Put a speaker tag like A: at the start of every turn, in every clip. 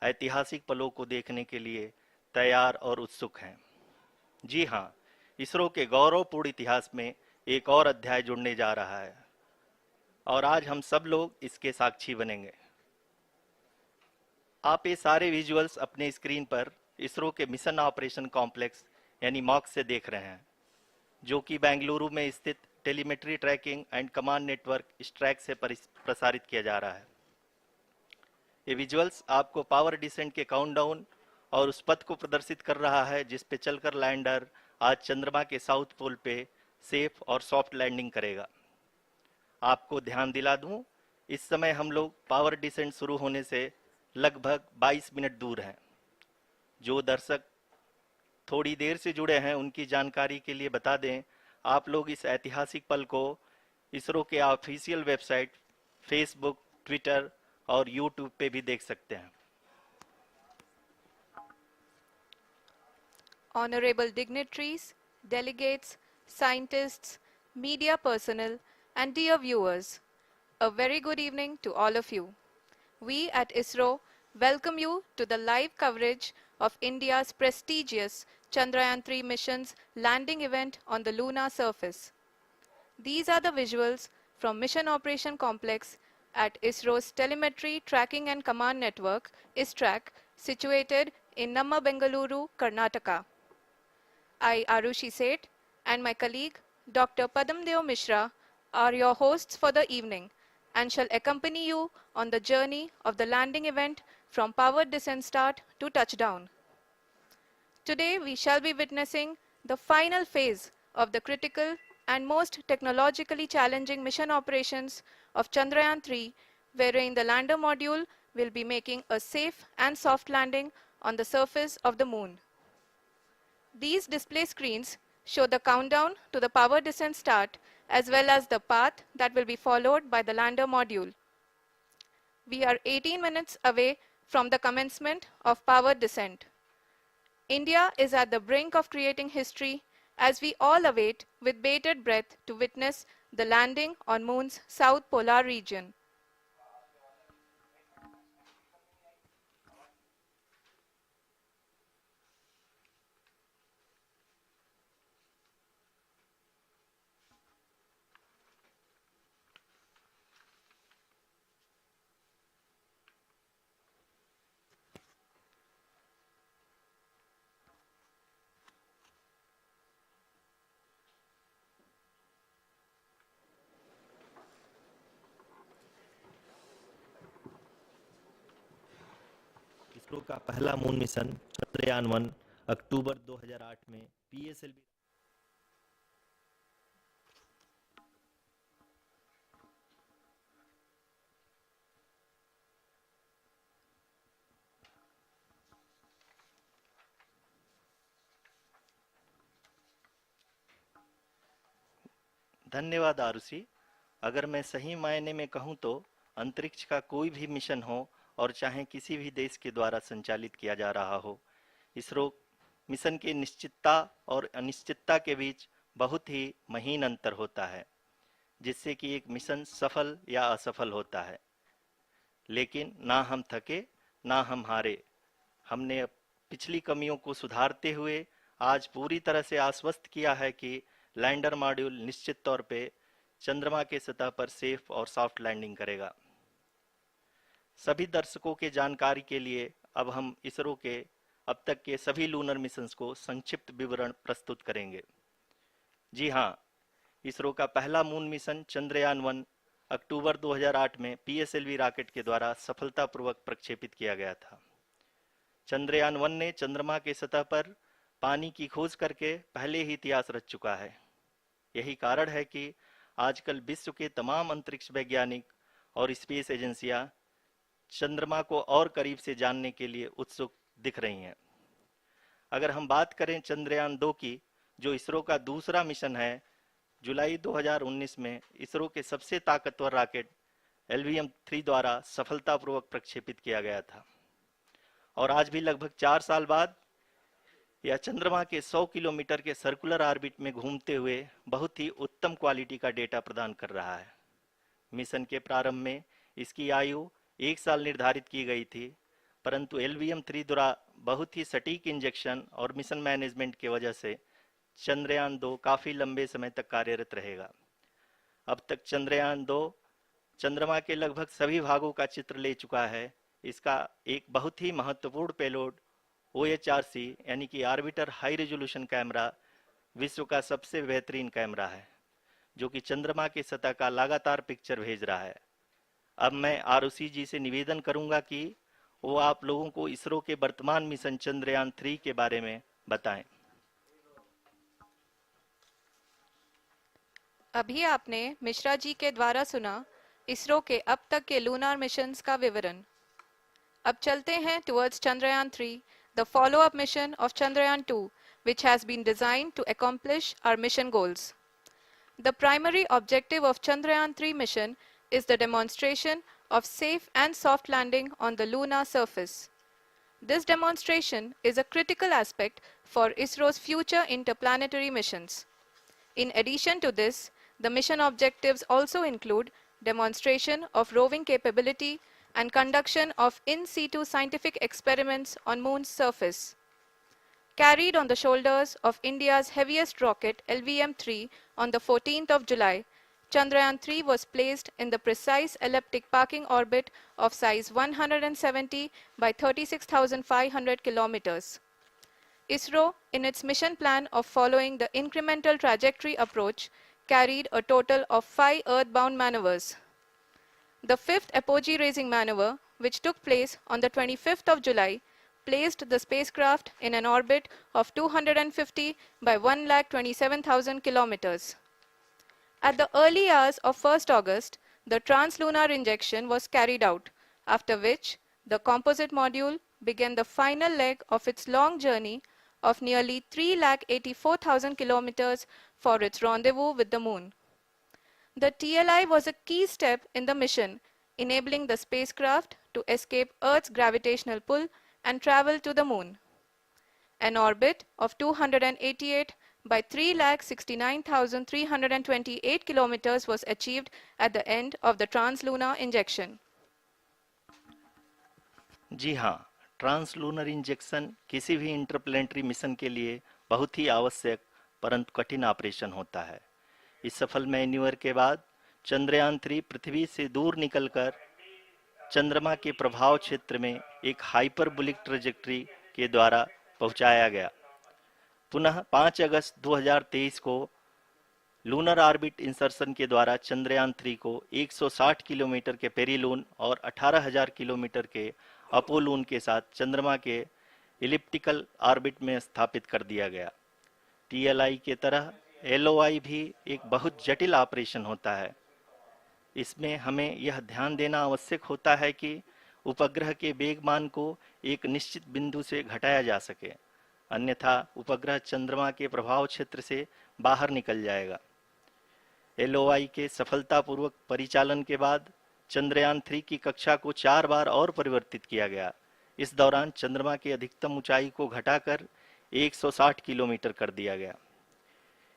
A: ऐतिहासिक पलों को देखने के लिए तैयार और उत्सुक हैं। जी हाँ, इसरो के गौरवपूर्ण इतिहास में एक और अध्याय जुड़ने जा रहा है और आज हम सब लोग इसके साक्षी बनेंगे। आप ये सारे विजुअल्स अपने स्क्रीन पर इसरो के मिशन ऑपरेशन कॉम्प्लेक्स यानी मॉक से देख रहे हैं, जो कि बेंगलुरु में स्थित telemetry tracking and command network इस ट्रैक से प्रसारित किया जा रहा है। ये विजुअल्स आपको पावर डिसेंट के काउंटडाउन और उस पथ को प्रदर्शित कर रहा है जिस पे चलकर लैंडर आज चंद्रमा के साउथ पोल पे सेफ और सॉफ्ट लैंडिंग करेगा। आपको ध्यान दिला दूं, इस समय हम लोग पावर डिसेंट शुरू होने से लगभग 22 मिनट दूर हैं। जो दर्शक थोड़ी देर से जुड़े हैं उनकी जानकारी के लिए बता दें, आप लोग इस ऐतिहासिक पल को इसरो के ऑफिशियल वेबसाइट, फेसबुक, ट्विटर और यूट्यूब पे भी देख सकते हैं।
B: Honorable dignitaries, delegates, scientists, media personnel, and dear viewers, a very good evening to all of you. We at ISRO welcome you to the live coverage of India's prestigious Chandrayaan-3 mission's landing event on the lunar surface. These are the visuals from Mission Operation Complex at ISRO's Telemetry Tracking and Command Network, ISTRAC, situated in Namma, Bengaluru, Karnataka. I, Arushi Seth, and my colleague, Dr. Padamdeo Mishra, are your hosts for the evening and shall accompany you on the journey of the landing event from powered descent start to touchdown. Today, we shall be witnessing the final phase of the critical and most technologically challenging mission operations of Chandrayaan-3, wherein the lander module will be making a safe and soft landing on the surface of the moon. These display screens show the countdown to the power descent start as well as the path that will be followed by the lander module. We are 18 minutes away from the commencement of power descent. India is at the brink of creating history as we all await with bated breath to witness the landing on Moon's south polar region.
A: ISRO का पहला moon mission Chandrayaan one अक्टूबर 2008 में PSLV धन्यवाद आरुषि। अगर मैं सही मायने में कहूं तो अंतरिक्ष का कोई भी मिशन हो और चाहे किसी भी देश के द्वारा संचालित किया जा रहा हो, इसरो मिशन की निश्चितता और अनिश्चितता के बीच बहुत ही महीन अंतर होता है, जिससे कि एक मिशन सफल या असफल होता है। लेकिन ना हम थके ना हम हारे। हमने पिछली कमियों को सुधारते हुए आज पूरी तरह से आश्वस्त किया है कि लैंडर मॉड्यूल निश्चित तौर पे चंद्रमा के सतह पर सेफ और सॉफ्ट लैंडिंग करेगा। सभी दर्शकों के जानकारी के लिए अब हम इसरो के अब तक के सभी लूनर मिशंस को संक्षिप्त विवरण प्रस्तुत करेंगे। जी हाँ, इसरो का पहला मून मिशन चंद्रयान-1 अक्टूबर 2008 में पीएसएलवी रॉकेट के द्वारा सफलतापूर्वक प्रक्षेपित किया गया था। चंद्रयान-1 ने चंद्रमा के सतह पर पानी की खोज करके पहले ही इतिहास रच चुका है। यही कारण है कि आजकल विश्व के तमाम अंतरिक्ष वैज्ञानिक और स्पेस एजेंसियां चंद्रमा को और करीब से जानने के लिए उत्सुक दिख रही हैं। अगर हम बात करें चंद्रयान-2 की, जो इसरो का दूसरा मिशन है, जुलाई 2019 में इसरो के सबसे ताकतवर रॉकेट LVM-3 द्वारा सफलतापूर्वक प्रक्षेपित किया गया था और आज भी लगभग 4 साल बाद यह चंद्रमा के 100 किलोमीटर के सर्कुलर ऑर्बिट में घूमते हुए बहुत ही उत्तम क्वालिटी का डेटा प्रदान कर रहा है। मिशन के प्रारंभ में इसकी आयु 1 साल निर्धारित की गई थी परंतु LVM-3 द्वारा बहुत ही सटीक इंजेक्शन और मिशन मैनेजमेंट की वजह से चंद्रयान 2 काफी लंबे समय तक कार्यरत रहेगा। अब तक चंद्रयान 2 चंद्रमा के लगभग सभी भागों का चित्र ले चुका है। इसका एक बहुत ही महत्वपूर्ण पेलोड OHRC यानी कि ऑर्बिटर हाई रेजोल्यूशन कैमरा विश्व का सबसे बेहतरीन कैमरा है, जो कि चंद्रमा की सतह का लगातार पिक्चर भेज रहा है। अब मैं ROC जी से निवेदन करूंगा कि वो आप लोगों को इसरो के वर्तमान मिशन चंद्रयान 3 के बारे में बताएं।
B: अभी आपने मिश्रा जी के द्वारा सुना इसरो के अब तक के लूनार मिशंस का विवरण। अब चलते हैं towards Chandrayaan-3, the follow-up mission of Chandrayaan-2, which has been designed to accomplish our mission goals. The primary objective of Chandrayaan-3 mission is the demonstration of safe and soft landing on the lunar surface. This demonstration is a critical aspect for ISRO's future interplanetary missions. In addition to this, the mission objectives also include demonstration of roving capability and conduction of in situ scientific experiments on Moon's surface. Carried on the shoulders of India's heaviest rocket LVM-3 on the 14th of July, Chandrayaan-3 was placed in the precise elliptic parking orbit of size 170 by 36,500 kilometers. ISRO, in its mission plan of following the incremental trajectory approach, carried a total of 5 earthbound maneuvers. The fifth apogee-raising maneuver, which took place on the 25th of July, placed the spacecraft in an orbit of 250 by 1,27,000 kilometers. At the early hours of 1st August, the translunar injection was carried out, after which the composite module began the final leg of its long journey of nearly 3,84,000 kilometers for its rendezvous with the Moon. The TLI was a key step in the mission, enabling the spacecraft to escape Earth's gravitational pull and travel to the Moon. An orbit of 288 by 3,69,328 kilometers was achieved at the end of the translunar injection.
A: जी हाँ, translunar injection किसी भी interplanetary mission के लिए बहुत ही आवश्यक परंतु कठिन operation होता है। इस सफल मैन्यूवर के बाद चंद्रयान 3 पृथ्वी से दूर निकलकर चंद्रमा के प्रभाव क्षेत्र में एक हाइपरबोलिक ट्रेजेक्टरी के द्वारा पहुंचाया गया। पुनः 5 अगस्त 2023 को लूनर ऑर्बिट इंसर्शन के द्वारा चंद्रयान 3 को 160 किलोमीटर के पेरीलून और 18,000 किलोमीटर के अपोलून के साथ चंद्रमा के इलिप्टिकल ऑर्बिट में स्थापित कर दिया गया। TLI के तरह LOI भी एक बहुत जटिल ऑपरेशन होता है। इसमें हमें यह ध्यान देना आवश्यक होता है कि उपग्रह के वेगमान को एक निश्चित बिंदु से घटाया जा सके, अन्यथा उपग्रह चंद्रमा के प्रभाव क्षेत्र से बाहर निकल जाएगा। LOI के सफलतापूर्वक परिचालन के बाद चंद्रयान 3 की कक्षा को 4 बार और परिवर्तित किया गया। इस दौरान चंद्रमा की अधिकतम ऊंचाई को घटाकर 160 किलोमीटर कर दिया गया।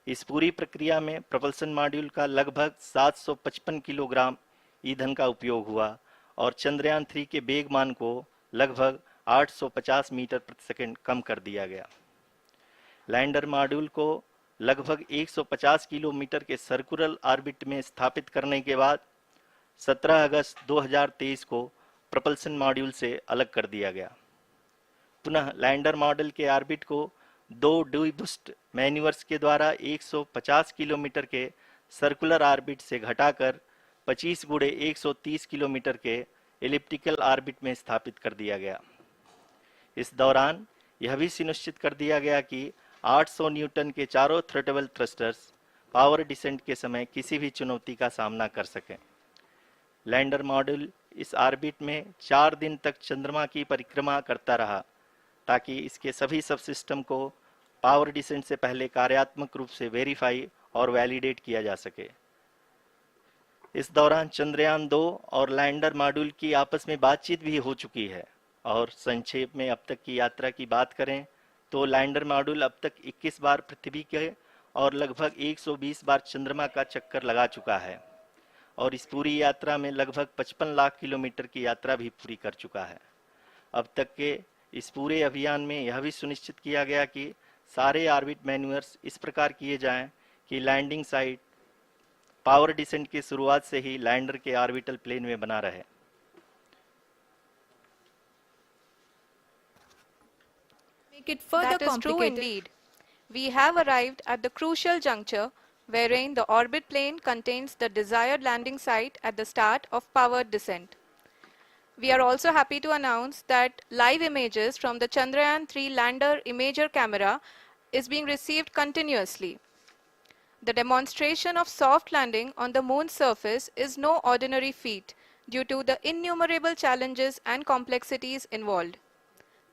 A: इस पूरी प्रक्रिया में प्रपल्सन मॉड्यूल का लगभग 755 किलोग्राम ईंधन का उपयोग हुआ और चंद्रयान 3 के वेगमान को लगभग 850 मीटर प्रति सेकंड कम कर दिया गया। लैंडर मॉड्यूल को लगभग 150 किलोमीटर के सर्कुलर ऑर्बिट में स्थापित करने के बाद 17 अगस्त 2023 को प्रपल्सन मॉड्यूल से अलग कर दिया गया। पुनः लैंडर मॉडल के ऑर्बिट को 2 डीबूस्ट मैन्यूवर्स के द्वारा 150 किलोमीटर के सर्कुलर ऑर्बिट से घटाकर 25 गुणे 130 किलोमीटर के एलिप्टिकल ऑर्बिट में स्थापित कर दिया गया। इस दौरान यह भी सुनिश्चित कर दिया गया कि 800 न्यूटन के चारों थ्रोटेबल थ्रस्टर्स पावर डिसेंट के समय किसी भी चुनौती का सामना कर सकें। लैंडर मॉड्यूल इस ऑर्बिट में 4 दिन तक चंद्रमा की परिक्रमा करता रहा ताकि इसके सभी सब सिस्टम को पावर डिसेंट से पहले कार्यात्मक रूप से वेरीफाई और वैलिडेट किया जा सके। इस दौरान चंद्रयान 2 और लैंडर मॉड्यूल की आपस में बातचीत भी हो चुकी है। और संक्षेप में अब तक की यात्रा की बात करें तो लैंडर मॉड्यूल अब तक 21 बार पृथ्वी के और लगभग 120 बार चंद्रमा का चक्कर लगा चुका है और इस पूरी यात्रा में लगभग 55 लाख किलोमीटर की यात्रा भी पूरी कर चुका है। अब तक के इस पूरे अभियान में यह भी सुनिश्चित किया गया कि सारे ऑर्बिट मैन्यूअर्स इस प्रकार किए जाएं कि लैंडिंग साइट पावर डिसेंट की शुरुआत से ही लैंडर के ऑर्बिटल प्लेन में बना रहे।
C: Make it further
B: That is true
C: complicated.
B: indeed. We have arrived at the crucial juncture wherein the orbit plane contains the desired landing site at the start of powered descent. We are also happy to announce that live images from the Chandrayaan-3 lander imager camera is being received continuously. The demonstration of soft landing on the moon's surface is no ordinary feat due to the innumerable challenges and complexities involved.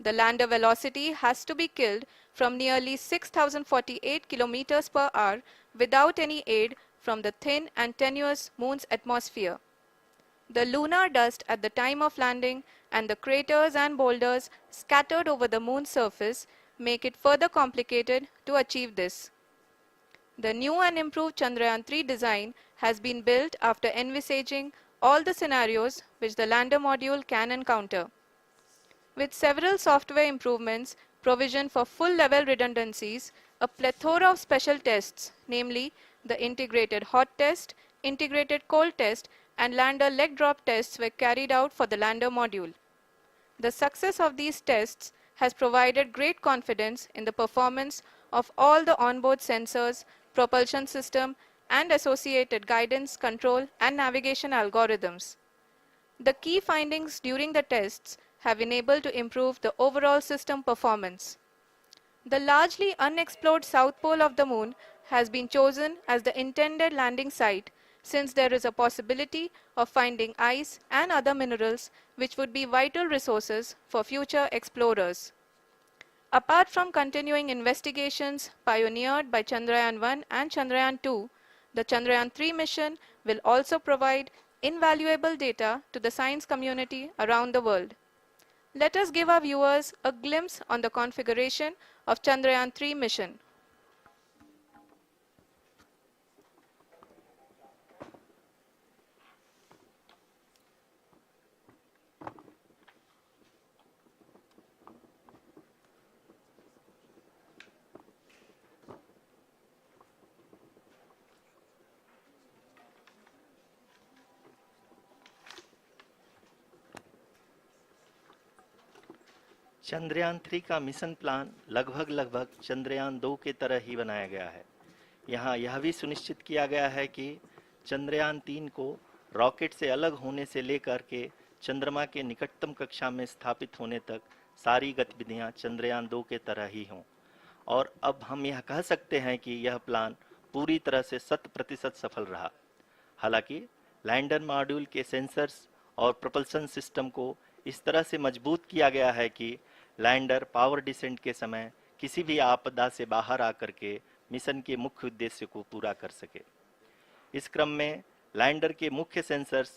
B: The lander velocity has to be killed from nearly 6,048 kilometers per hour without any aid from the thin and tenuous moon's atmosphere. The lunar dust at the time of landing and the craters and boulders scattered over the moon's surface make it further complicated to achieve this. The new and improved Chandrayaan-3 design has been built after envisaging all the scenarios which the lander module can encounter. With several software improvements, provision for full-level redundancies, a plethora of special tests, namely the integrated hot test, integrated cold test, and lander leg drop tests were carried out for the lander module. The success of these tests has provided great confidence in the performance of all the onboard sensors, propulsion system, and associated guidance, control, and navigation algorithms. The key findings during the tests have enabled to improve the overall system performance. The largely unexplored south pole of the moon has been chosen as the intended landing site since there is a possibility of finding ice and other minerals which would be vital resources for future explorers. Apart from continuing investigations pioneered by Chandrayaan-1 and Chandrayaan-2, the Chandrayaan-3 mission will also provide invaluable data to the science community around the world. Let us give our viewers a glimpse on the configuration of Chandrayaan-3 mission.
A: Chandrayaan 3 का mission plan लगभग चंद्रयान 2 के तरह ही बनाया गया है। यहाँ यह भी सुनिश्चित किया गया है कि चंद्रयान 3 को रॉकेट से अलग होने से लेकर के चंद्रमा के निकटतम कक्षा में स्थापित होने तक सारी गतिविधियां चंद्रयान 2 के तरह ही हों। और अब हम यह कह सकते हैं कि यह प्लान पूरी तरह से 100% सफल रहा। हालांकि लैंडर मॉड्यूल के सेंसर्स और propulsion सिस्टम को इस तरह से मजबूत किया गया है कि लैंडर पावर डिसेंट के समय किसी भी आपदा से बाहर आकर के मिशन के मुख्य उद्देश्य को पूरा कर सके। इस क्रम में लैंडर के मुख्य सेंसर्स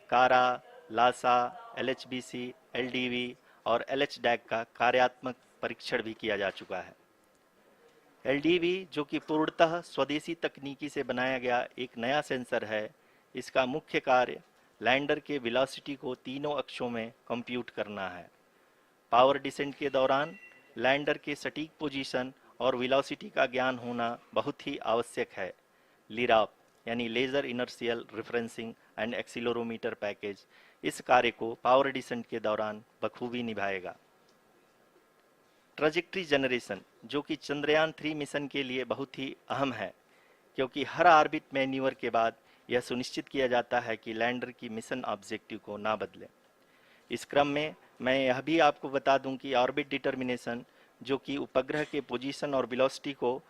A: कारा, लासा, एलएचबीसी, एलडीवी और एलएचडैक का कार्यात्मक परीक्षण भी किया जा चुका है। एलडीवी, जो कि पूर्णतः स्वदेशी तकनीकी से बनाया गया एक नया सेंसर है, इसका मुख्य कार्य लैंडर के वेलोसिटी को तीनों अक्षों में कंप्यूट करना है। पावर डिसेंट के दौरान लैंडर के सटीक पोजीशन और वेलोसिटी का ज्ञान होना बहुत ही आवश्यक है। लिराप यानी laser inertial referencing and accelerometer package इस कार्य को पावर डिसेंट के दौरान बखूबी निभाएगा। ट्रैजेक्टरी जनरेशन, जो कि चंद्रयान 3 मिशन के लिए बहुत ही अहम है, क्योंकि हर ऑर्बिट मैन्यूवर के बाद यह सुनिश्चित किया जाता है कि लैंडर की मिशन ऑब्जेक्टिव को ना बदले। इस क्रम में मैं यह भी आपको बता दूं कि ऑर्बिट डिटर्मिनेशन, जो कि उपग्रह के पोजीशन और वेलोसिटी को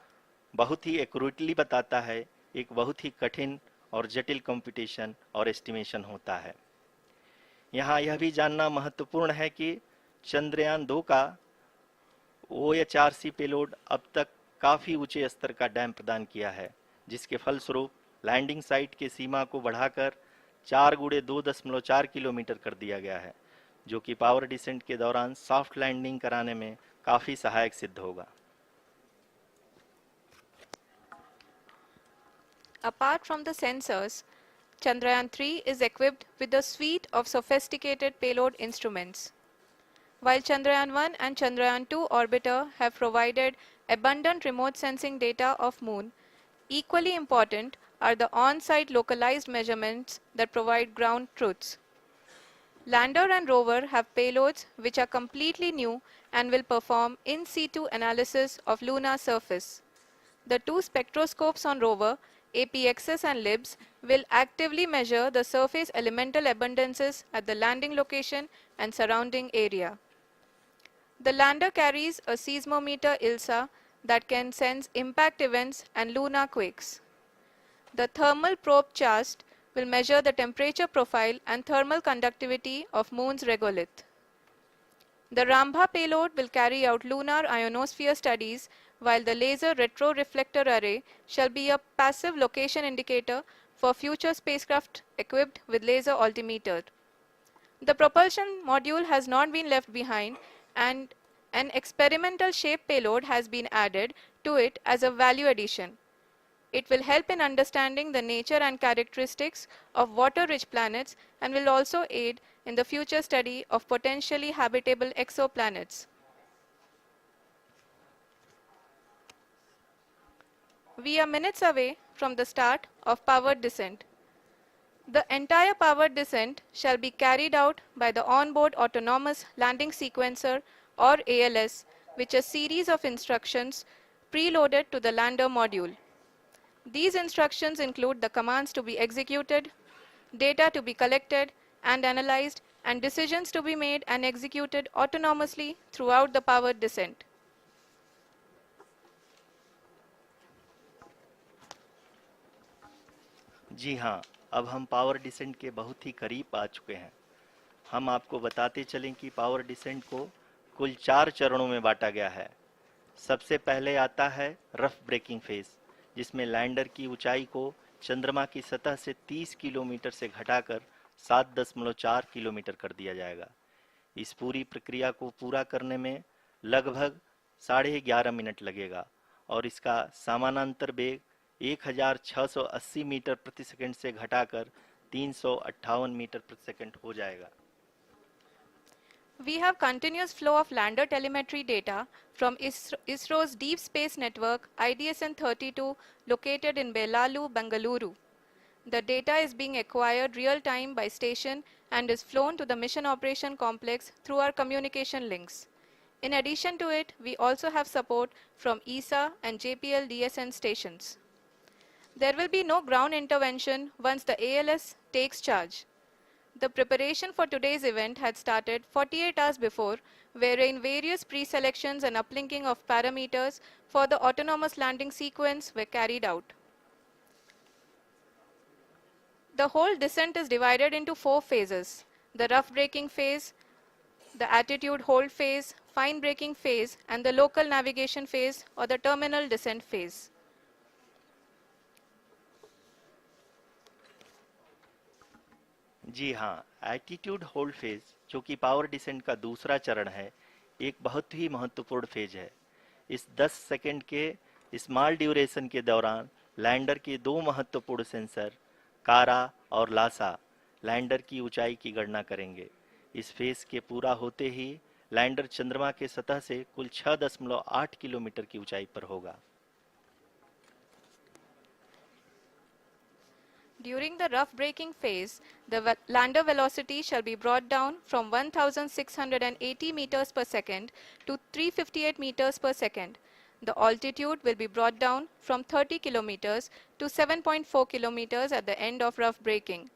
A: बहुत ही एक्यूरेटली बताता है, एक बहुत ही कठिन और जटिल कंप्यूटेशन और एस्टिमेशन होता है। यहाँ यह भी जानना महत्वपूर्ण है कि चंद्रयान 2 का OHRC पेलोड अब तक काफ़ी ऊंचे स्तर का डैम प्रदान किया है, जिसके फलस्वरूप लैंडिंग साइट के सीमा को बढ़ाकर 4 गुणे 2.4 किलोमीटर कर दिया गया है, जो कि पावर डिसेंट के दौरान सॉफ्ट लैंडिंग कराने में काफ़ी सहायक सिद्ध होगा।
B: Apart from the sensors, Chandrayaan-3 is equipped with a suite of sophisticated payload instruments. While Chandrayaan-1 and Chandrayaan-2 orbiter have provided abundant remote sensing data of Moon, equally important are the on-site localized measurements that provide ground truths. Lander and rover have payloads which are completely new and will perform in situ analysis of lunar surface. The two spectroscopes on rover, APXS and LIBS, will actively measure the surface elemental abundances at the landing location and surrounding area. The lander carries a seismometer ILSA that can sense impact events and lunar quakes. The thermal probe CHAST will measure the temperature profile and thermal conductivity of Moon's regolith. The Rambha payload will carry out lunar ionosphere studies, while the laser retroreflector array shall be a passive location indicator for future spacecraft equipped with laser altimeter. The propulsion module has not been left behind, and an experimental shape payload has been added to it as a value addition. It will help in understanding the nature and characteristics of water-rich planets and will also aid in the future study of potentially habitable exoplanets. We are minutes away from the start of powered descent. The entire powered descent shall be carried out by the onboard autonomous landing sequencer or ALS, which is a series of instructions preloaded to the lander module. These instructions include the commands to be executed, data to be collected and analyzed, and decisions to be made and executed autonomously throughout the powered descent.
A: जी हाँ, अब हम power descent के बहुत ही करीब आ चुके हैं। हम आपको बताते चलें कि पावर डिसेंट को कुल 4 चरणों में बांटा गया है। सबसे पहले आता है रफ ब्रेकिंग फेज, जिसमें लैंडर की ऊंचाई को चंद्रमा की सतह से 30 किलोमीटर से घटाकर 7.4 किलोमीटर कर दिया जाएगा। इस पूरी प्रक्रिया को पूरा करने में लगभग 11.5 मिनट लगेगा और इसका समानांतर वेग 1680 मीटर प्रति सेकंड से घटाकर 358 मीटर प्रति सेकंड हो जाएगा।
B: We have continuous flow of lander telemetry data from ISRO's Deep Space Network IDSN-32 located in Belalu, Bengaluru. The data is being acquired real-time by station and is flown to the Mission Operation Complex through our communication links. In addition to it, we also have support from ESA and JPL DSN stations. There will be no ground intervention once the ALS takes charge. The preparation for today's event had started 48 hours before, wherein various pre-selections and uplinking of parameters for the autonomous landing sequence were carried out. The whole descent is divided into 4 phases: the rough braking phase, the attitude hold phase, fine braking phase, and the local navigation phase or the terminal descent phase.
A: जी हाँ, attitude hold phase, जो कि power descent का दूसरा चरण है, एक बहुत ही महत्वपूर्ण फेज है। इस 10 सेकंड के स्मॉल ड्यूरेशन के दौरान लैंडर के 2 महत्वपूर्ण सेंसर कारा और लासा लैंडर की ऊंचाई की गणना करेंगे। इस फेज के पूरा होते ही लैंडर चंद्रमा के सतह से कुल 6.8 किलोमीटर की ऊंचाई पर होगा।
B: During the rough braking phase, the lander velocity shall be brought down from 1680 meters per second to 358 meters per second. The altitude will be brought down from 30 kilometers to 7.4 kilometers at the end of rough braking.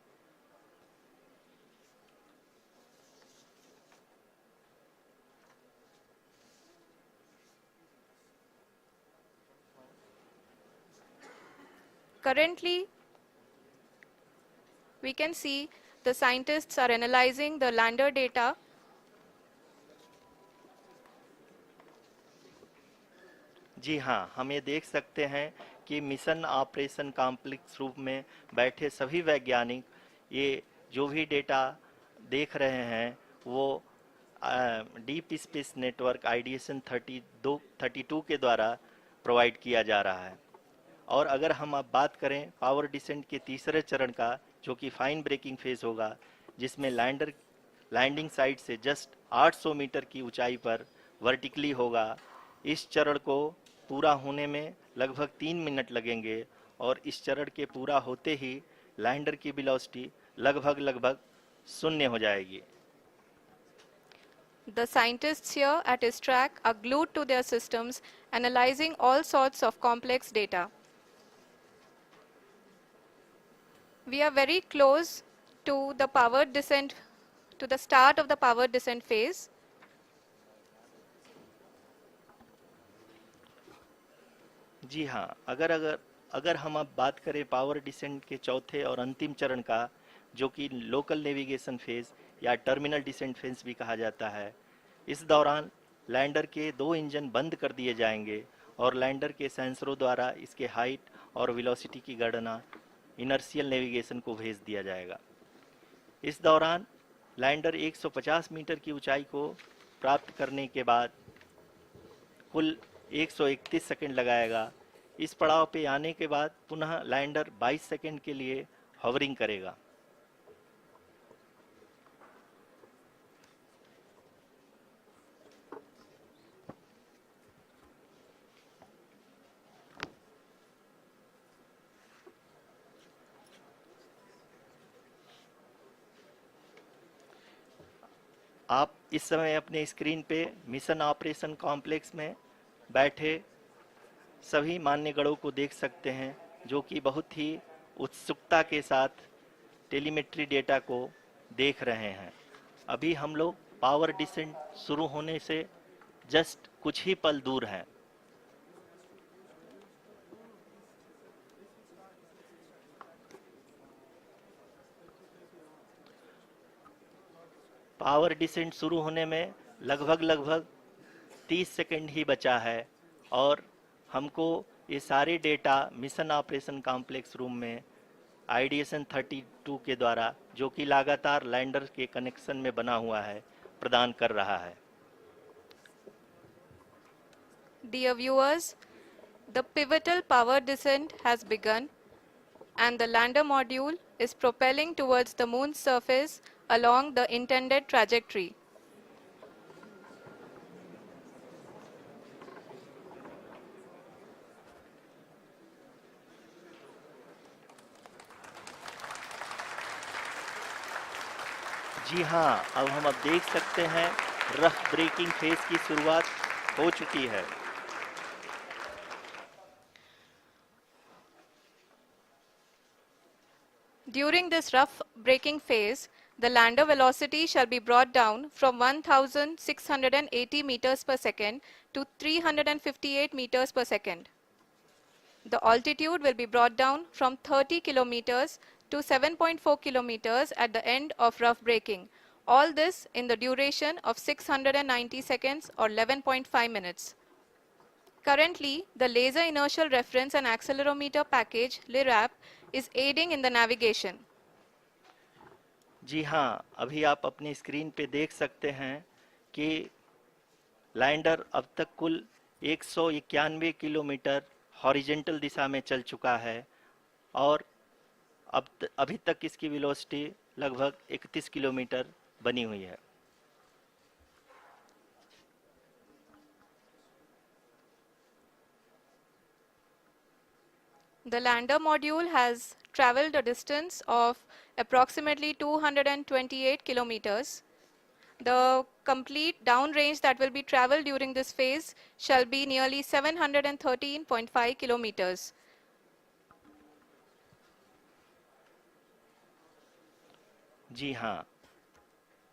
B: Currently, we can see the scientists are analyzing the lander data.
A: जी हाँ, हम ये देख सकते हैं कि mission operation complex रूप में बैठे सभी वैज्ञानिक ये जो भी डेटा देख रहे हैं वो डीप स्पेस नेटवर्क IDSN 32 के द्वारा प्रोवाइड किया जा रहा है। और अगर हम अब बात करें पावर डिसेंट के तीसरे चरण का, जो कि फाइन ब्रेकिंग फेज होगा, जिसमें लैंडर लैंडिंग साइट से जस्ट 800 मीटर की ऊंचाई पर वर्टिकली होगा। इस चरण को पूरा होने में लगभग 3 मिनट लगेंगे और इस चरण के पूरा होते ही लैंडर की वेलोसिटी लगभग शून्य हो जाएगी।
B: The scientists here at ISTRAC are glued to their systems, analyzing all sorts of complex data. We are very close to the powered descent, to the start of the powered descent phase.
A: जी हाँ, अगर अगर अगर हम अब बात करें power descent के चौथे और अंतिम चरण का, जो कि लोकल नेविगेशन फेज या टर्मिनल डिसेंट फेज भी कहा जाता है, इस दौरान लैंडर के दो इंजन बंद कर दिए जाएंगे और लैंडर के सेंसरों द्वारा इसके हाइट और वेलोसिटी की गणना इनर्शियल नेविगेशन को भेज दिया जाएगा। इस दौरान लैंडर 150 मीटर की ऊंचाई को प्राप्त करने के बाद कुल 131 सेकंड लगाएगा। इस पड़ाव पे आने के बाद पुनः लैंडर 22 सेकंड के लिए हवरिंग करेगा। आप इस समय अपने स्क्रीन पे मिशन ऑपरेशन कॉम्प्लेक्स में बैठे सभी मान्यगणों को देख सकते हैं, जो कि बहुत ही उत्सुकता के साथ टेलीमेट्री डेटा को देख रहे हैं। अभी हम लोग पावर डिसेंट शुरू होने से जस्ट कुछ ही पल दूर हैं। पावर डिसेंट शुरू होने में लगभग 30 सेकंड ही बचा है और हमको ये सारे data mission operation complex room में आईडीएसएन 32 के द्वारा, जो कि लगातार लैंडर के कनेक्शन में बना हुआ है, प्रदान कर रहा है।
B: Dear viewers, the pivotal power descent has begun and the lander module is propelling towards the moon's surface along the intended trajectory.
A: जी हाँ, अब देख सकते हैं रफ ब्रेकिंग फेज की शुरुआत हो चुकी है।
B: During this rough braking phase, the lander velocity shall be brought down from 1680 meters per second to 358 meters per second. The altitude will be brought down from 30 kilometers to 7.4 kilometers at the end of rough braking. All this in the duration of 690 seconds or 11.5 minutes. Currently, the Laser Inertial Reference and Accelerometer package (LIRAP) is aiding in the navigation.
A: जी हाँ, अभी आप अपनी screen पे देख सकते हैं कि lander अब तक कुल 191 किलोमीटर हॉरिजेंटल दिशा में चल चुका है और अभी तक इसकी वेलोसिटी लगभग 31 किलोमीटर बनी हुई है।
B: The lander module has traveled a distance of approximately 228 kilometers. The complete downrange that will be traveled during this phase shall be nearly 713.5 kilometers.
A: जी हाँ,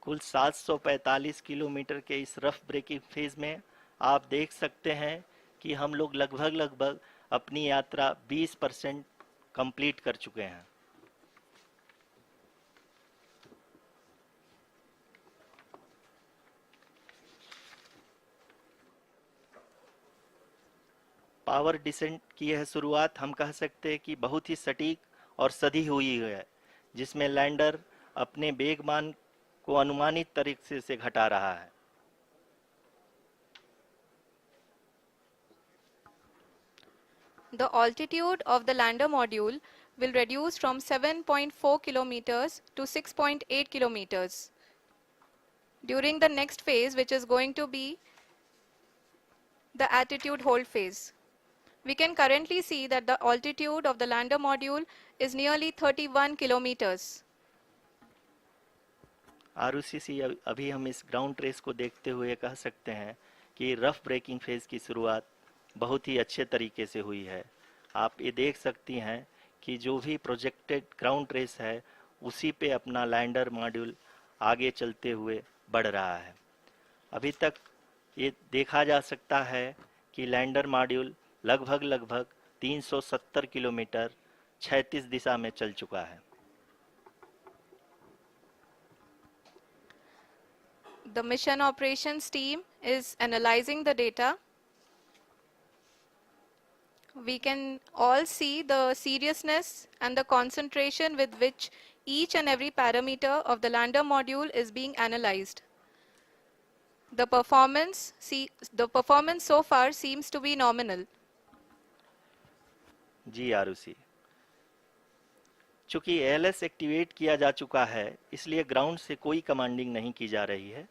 A: कुल 745 किलोमीटर के इस रफ ब्रेकिंग फेज में आप देख सकते हैं कि हम लोग लगभग अपनी यात्रा 20% कंप्लीट कर चुके हैं। पावर डिसेंट की यह शुरुआत हम कह सकते हैं कि बहुत ही सटीक और सधी हुई है, जिसमें लैंडर अपने वेगमान को अनुमानित तरीके से घटा रहा है।
B: The altitude of the lander module will reduce from 7.4 kilometers to 6.8 kilometers. during the next phase, which is going to be the attitude hold phase. We can currently see that the altitude of the lander module is nearly 31 kilometers.
A: Arushi, अभी हम इस ground trace को देखते हुए कह सकते हैं कि रफ ब्रेकिंग फेज की शुरुआत बहुत ही अच्छे तरीके से हुई है। आप ये देख सकती हैं कि जो भी प्रोजेक्टेड ग्राउंड ट्रेस है उसी पे अपना लैंडर मॉड्यूल आगे चलते हुए बढ़ रहा है। अभी तक ये देखा जा सकता है कि लैंडर मॉड्यूल लगभग 370 किलोमीटर क्षैतिज दिशा में चल चुका है।
B: The mission operations team is analyzing the data. We can all see the seriousness and the concentration with which each and every parameter of the lander module is being analyzed. The performance so far seems to be nominal.
A: जी आरुषि, चूंकि ALS activate किया जा चुका है इसलिए ground से कोई commanding नहीं की जा रही है।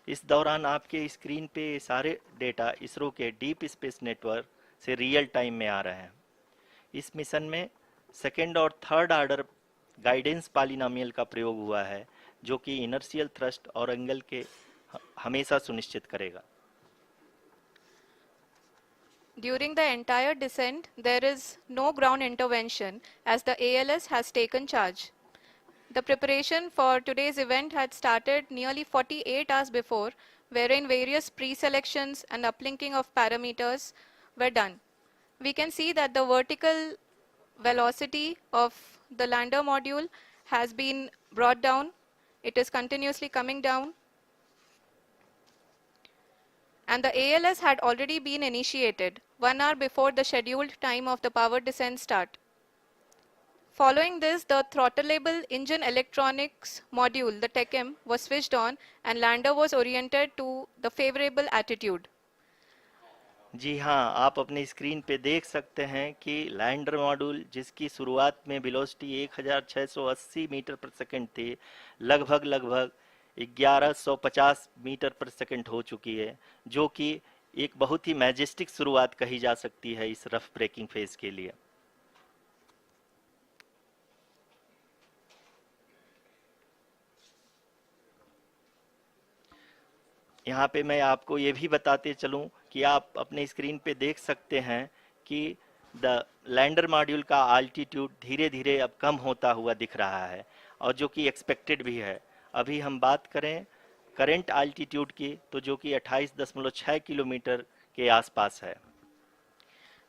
A: इस दौरान आपके स्क्रीन पे ये सारे डेटा इसरो के डीप स्पेस नेटवर्क से रियल टाइम में आ रहे हैं। इस मिशन में सेकेंड और थर्ड ऑर्डर गाइडेंस पॉलिनोमियल का प्रयोग हुआ है जो कि इनर्शियल थ्रस्ट और एंगल के हमेशा सुनिश्चित करेगा।
B: During the entire descent, there is no ground intervention as the ALS has taken charge. The preparation for today's event had started nearly 48 hours before, wherein various pre-selections and uplinking of parameters were done. We can see that the vertical velocity of the lander module has been brought down. It is continuously coming down. And the ALS had already been initiated 1 hour before the scheduled time of the power descent start. Following this, the throttleable engine electronics module, the TECM, was switched on and lander was oriented to the favorable attitude.
A: जी हाँ, आप अपने screen पे देख सकते हैं कि lander module जिसकी शुरुआत में वेलोसिटी 1680 मीटर पर सेकंड थी, लगभग 1150 मीटर पर सेकंड हो चुकी है, जो कि एक बहुत ही मैजेस्टिक शुरुआत कही जा सकती है इस रफ ब्रेकिंग फेज के लिए। यहाँ पे मैं आपको ये भी बताते चलूँ कि आप अपने स्क्रीन पे देख सकते हैं कि द लैंडर मॉड्यूल का आल्टीट्यूड धीरे धीरे अब कम होता हुआ दिख रहा है और जो कि एक्सपेक्टेड भी है। अभी हम बात करें करंट आल्टीट्यूड की तो जो कि 28.6 किलोमीटर के आसपास है।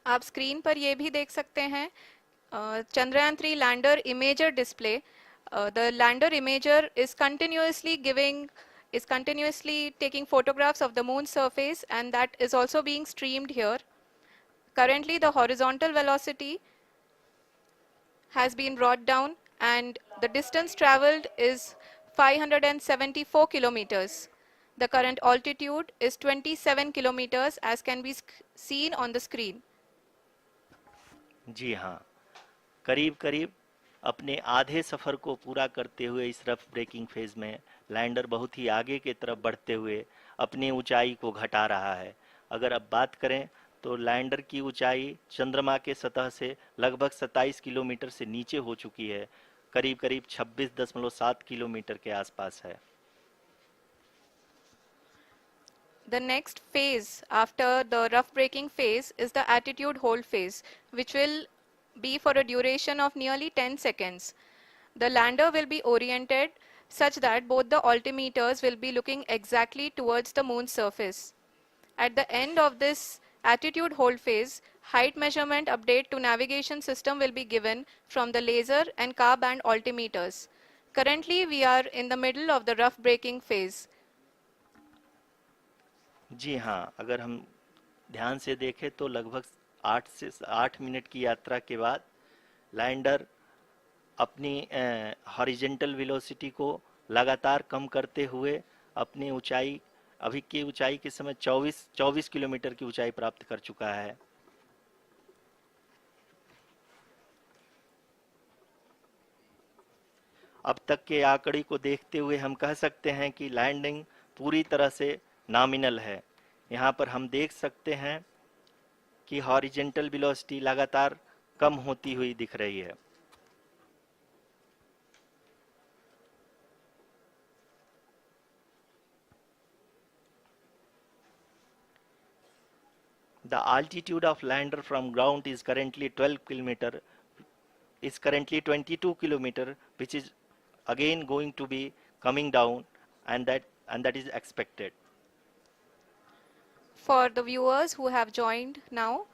B: आप स्क्रीन पर ये भी देख सकते हैं Chandrayaan-3 lander imager display. The lander imager is continuously taking photographs of the moon's surface, and that is also being streamed here. Currently, the horizontal velocity has been brought down, and the distance traveled is 574 kilometers. The current altitude is 27 kilometers, as can be seen on the screen.
A: जी हाँ, करीब अपने आधे सफ़र को पूरा करते हुए इस rough breaking phase में लैंडर बहुत ही आगे की तरफ बढ़ते हुए अपनी ऊंचाई को घटा रहा है। अगर अब बात करें तो लैंडर की ऊंचाई चंद्रमा के सतह से लगभग 27 किलोमीटर से नीचे हो चुकी है, करीब 26.7 किलोमीटर के आसपास है।
B: The next phase after the rough braking phase is the attitude hold phase, which will be for a duration of nearly 10 seconds. The lander will be oriented such that both the altimeters will be looking exactly towards the moon's surface. At the end of this attitude hold phase, height measurement update to navigation system will be given from the laser and car band altimeters. Currently, we are in the middle of the rough braking phase.
A: जी हाँ, अगर हम ध्यान से देखें तो लगभग 8 minute की यात्रा के बाद लैंडर अपनी हॉरिजेंटल वेलोसिटी को लगातार कम करते हुए अपनी ऊंचाई अभी की ऊंचाई के समय 24 किलोमीटर की ऊंचाई प्राप्त कर चुका है। अब तक के आंकड़े को देखते हुए हम कह सकते हैं कि लैंडिंग पूरी तरह से नॉमिनल है। यहाँ पर हम देख सकते हैं कि हॉरिजेंटल वेलोसिटी लगातार कम होती हुई दिख रही है। The altitude of lander from ground is currently 12 kilometer, is currently 22 kilometer, which is again going to be coming down, and that is expected.
B: For the viewers who have joined now,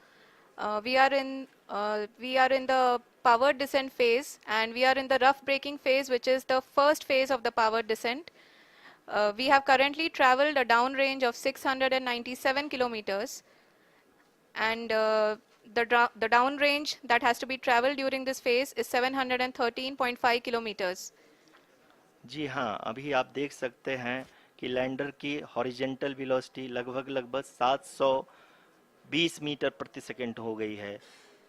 B: we are in the power descent phase, and we are in the rough braking phase, which is the first phase of the power descent. We have currently traveled a downrange of 697 kilometers, and the downrange that has to be traveled during this phase is 713.5 kilometers.
A: जी हाँ, अभी आप देख सकते हैं कि lander की horizontal velocity लगभग 720 metre प्रति सेकंड हो गई है।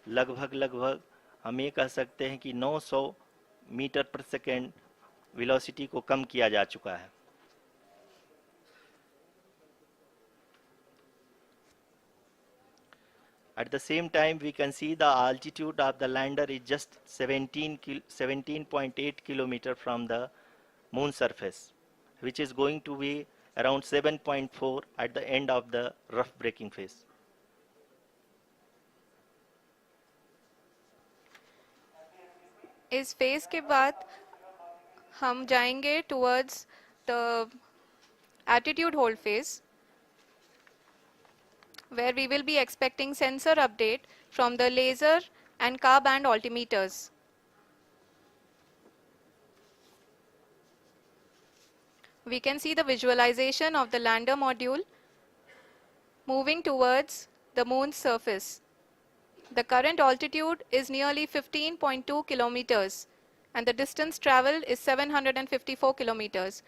A: लगभग हम ये कह सकते हैं कि 900 मीटर प्रति सेकंड वेलोसिटी को कम किया जा चुका है। At the same time, we can see the altitude of the lander is just 17.8 kilometer from the moon surface, which is going to be around 7.4 at the end of the rough braking phase.
B: इस phase के बाद हम जाएंगे towards the attitude hold phase, where we will be expecting sensor update from the laser and car band altimeters. We can see the visualization of the lander module moving towards the moon's surface. The current altitude is nearly 15.2 kilometers, and the distance traveled is 754 kilometers.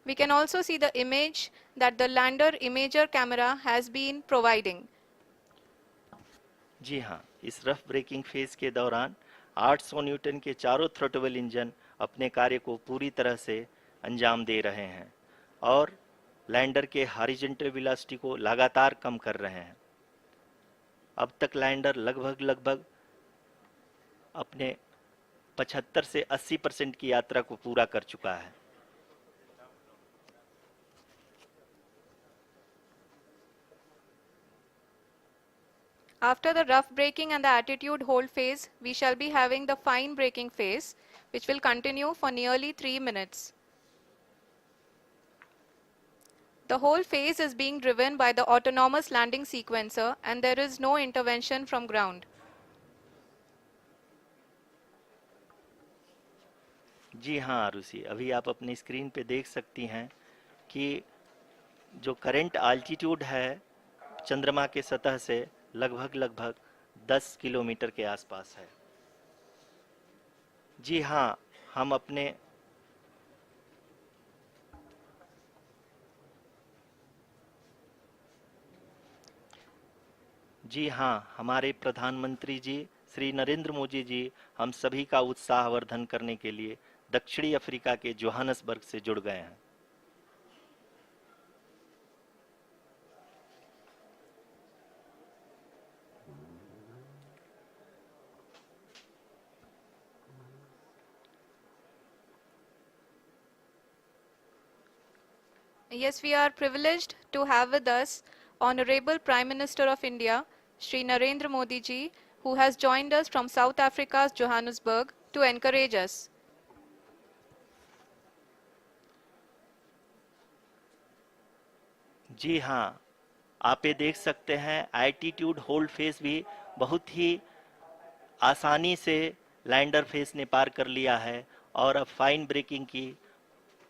B: We can also see the image that the lander imager camera has been providing.
A: जी हाँ, इस rough breaking phase के दौरान 800 Newton के चारों throttle engine अपने कार्य को पूरी तरह से अंजाम दे रहे हैं और लैंडर के हॉरिजॉन्टल वेलोसिटी को लगातार कम कर रहे हैं। अब तक लैंडर लगभग अपने 75 से 80% की यात्रा को पूरा कर चुका है।
B: After the rough braking and the attitude hold phase, we shall be having the fine braking phase, which will continue for nearly 3 minutes. The whole phase is being driven by the autonomous landing sequencer, and there is no intervention from ground.
A: जी हाँ आरुषि, अभी आप अपनी screen पे देख सकती हैं कि जो करंट आल्टीट्यूड है चंद्रमा के सतह से लगभग 10 किलोमीटर के आसपास है। जी हाँ, हम अपने जी हाँ, हमारे प्रधानमंत्री जी श्री नरेंद्र मोदी जी हम सभी का उत्साहवर्धन करने के लिए दक्षिणी अफ्रीका के जोहानसबर्ग से जुड़ गए हैं।
B: Yes, we are privileged to have with us Honorable Prime Minister of India, Shri Narendra Modi ji, who has joined us from South Africa's Johannesburg to encourage us.
A: जी हाँ, आप ये देख सकते हैं एल्टीट्यूड होल्ड फेस भी बहुत ही आसानी से लैंडर फेस ने पार कर लिया है और अब फाइन ब्रेकिंग की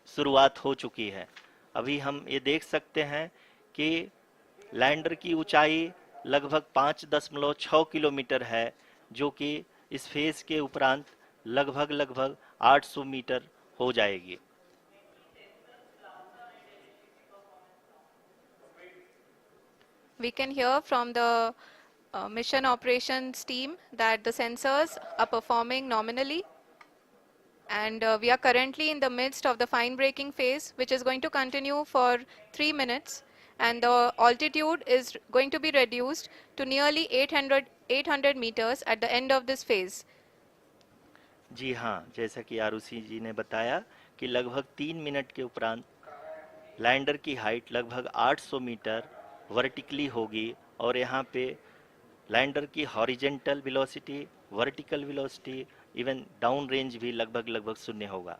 A: शुरुआत हो चुकी है। अभी हम ये देख सकते हैं कि लैंडर की ऊंचाई लगभग 5.6 किलोमीटर है, जो कि इस फेज के उपरांत लगभग 800 मीटर हो जाएगी।
B: We can hear from the mission operations team that the sensors are performing nominally. And we are currently in the midst of the fine braking phase, which is going to continue for 3 minutes. And the altitude is going to be reduced to nearly 800 meters at the end of this phase.
A: जी हाँ, जैसा कि आरुषि जी ने बताया कि लगभग 3 minute के उपरांत lander की हाइट लगभग 800 मीटर वर्टिकली होगी और यहाँ पे लैंडर की horizontal velocity, vertical velocity, even down range भी लगभग लगभग शून्य होगा।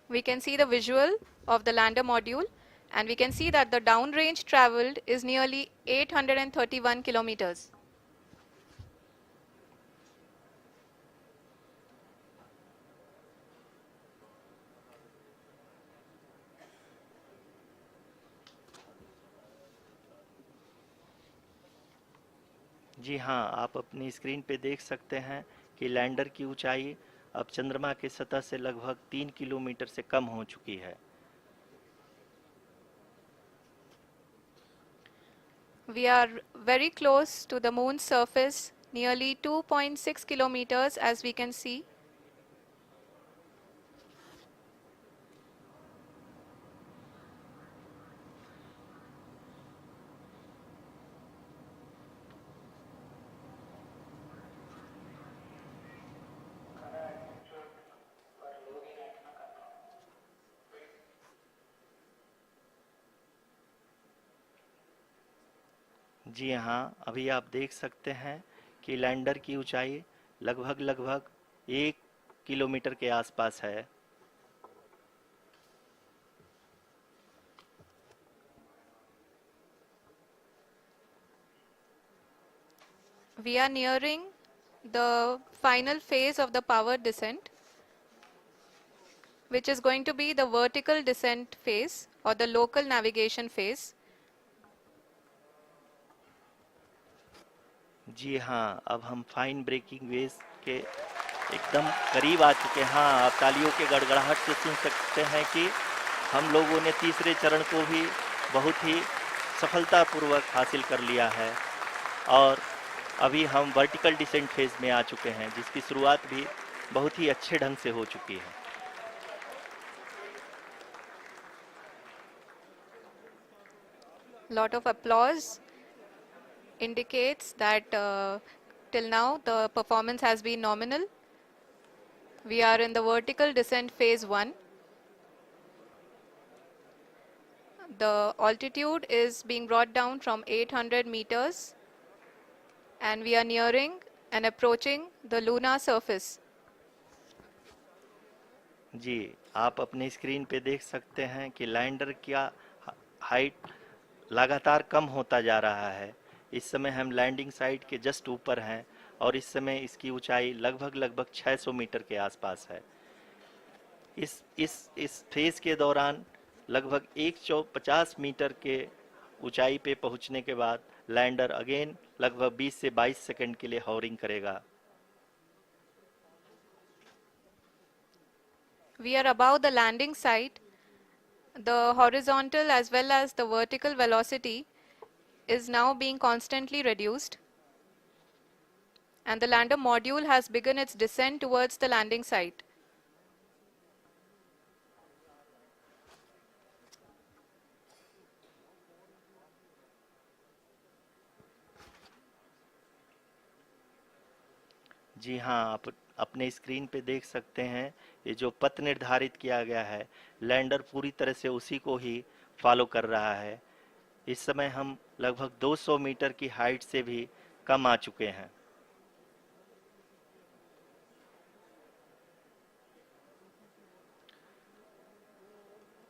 B: We can see the visual of the lander module, and we can see that the downrange traveled is nearly 831 kilometers.
A: जी हाँ, आप अपनी स्क्रीन पे देख सकते हैं कि लैंडर की ऊंचाई अब चंद्रमा की सतह से लगभग 3 किलोमीटर से कम हो चुकी है।
B: We are very close to the moon's surface, nearly 2.6 kilometers as we can see.
A: जी हाँ, अभी आप देख सकते हैं कि लैंडर की ऊंचाई लगभग लगभग 1 किलोमीटर के आसपास है।
B: We are nearing the final phase of the power descent, which is going to be the vertical descent phase or the local navigation phase.
A: जी हाँ, अब हम फाइन ब्रेकिंग वेव के एकदम करीब आ चुके हैं। हाँ, आप तालियों के गड़गड़ाहट से सुन सकते हैं कि हम लोगों ने तीसरे चरण को भी बहुत ही सफलतापूर्वक हासिल कर लिया है और अभी हम वर्टिकल डिसेंट फेज में आ चुके हैं, जिसकी शुरुआत भी बहुत ही अच्छे ढंग से हो चुकी है।
B: Lot of applause indicates that till now the performance has been nominal. We are in the vertical descent phase 1. The altitude is being brought down from 800 meters and we are nearing and approaching the lunar surface.
A: जी, आप अपनी screen पे देख सकते हैं कि lander का height लगातार कम होता जा रहा है। इस समय हम लैंडिंग साइट के जस्ट ऊपर हैं और इस समय इसकी ऊंचाई लगभग लगभग 600 मीटर के आसपास है। इस फेज के दौरान लगभग 150 मीटर के ऊंचाई पे पहुंचने के बाद लैंडर अगेन लगभग 20 से 22 सेकंड के लिए हॉवरिंग करेगा।
B: We are above the landing site. The horizontal as well as the vertical velocity is now being constantly reduced, and the lander module has begun its descent towards the landing site.
A: जी हाँ, आप अपने screen पे देख सकते हैं ये जो पथ निर्धारित किया गया है, लैंडर पूरी तरह से उसी को ही फॉलो कर रहा है। इस समय हम लगभग 200 मीटर की हाइट से भी कम आ चुके हैं।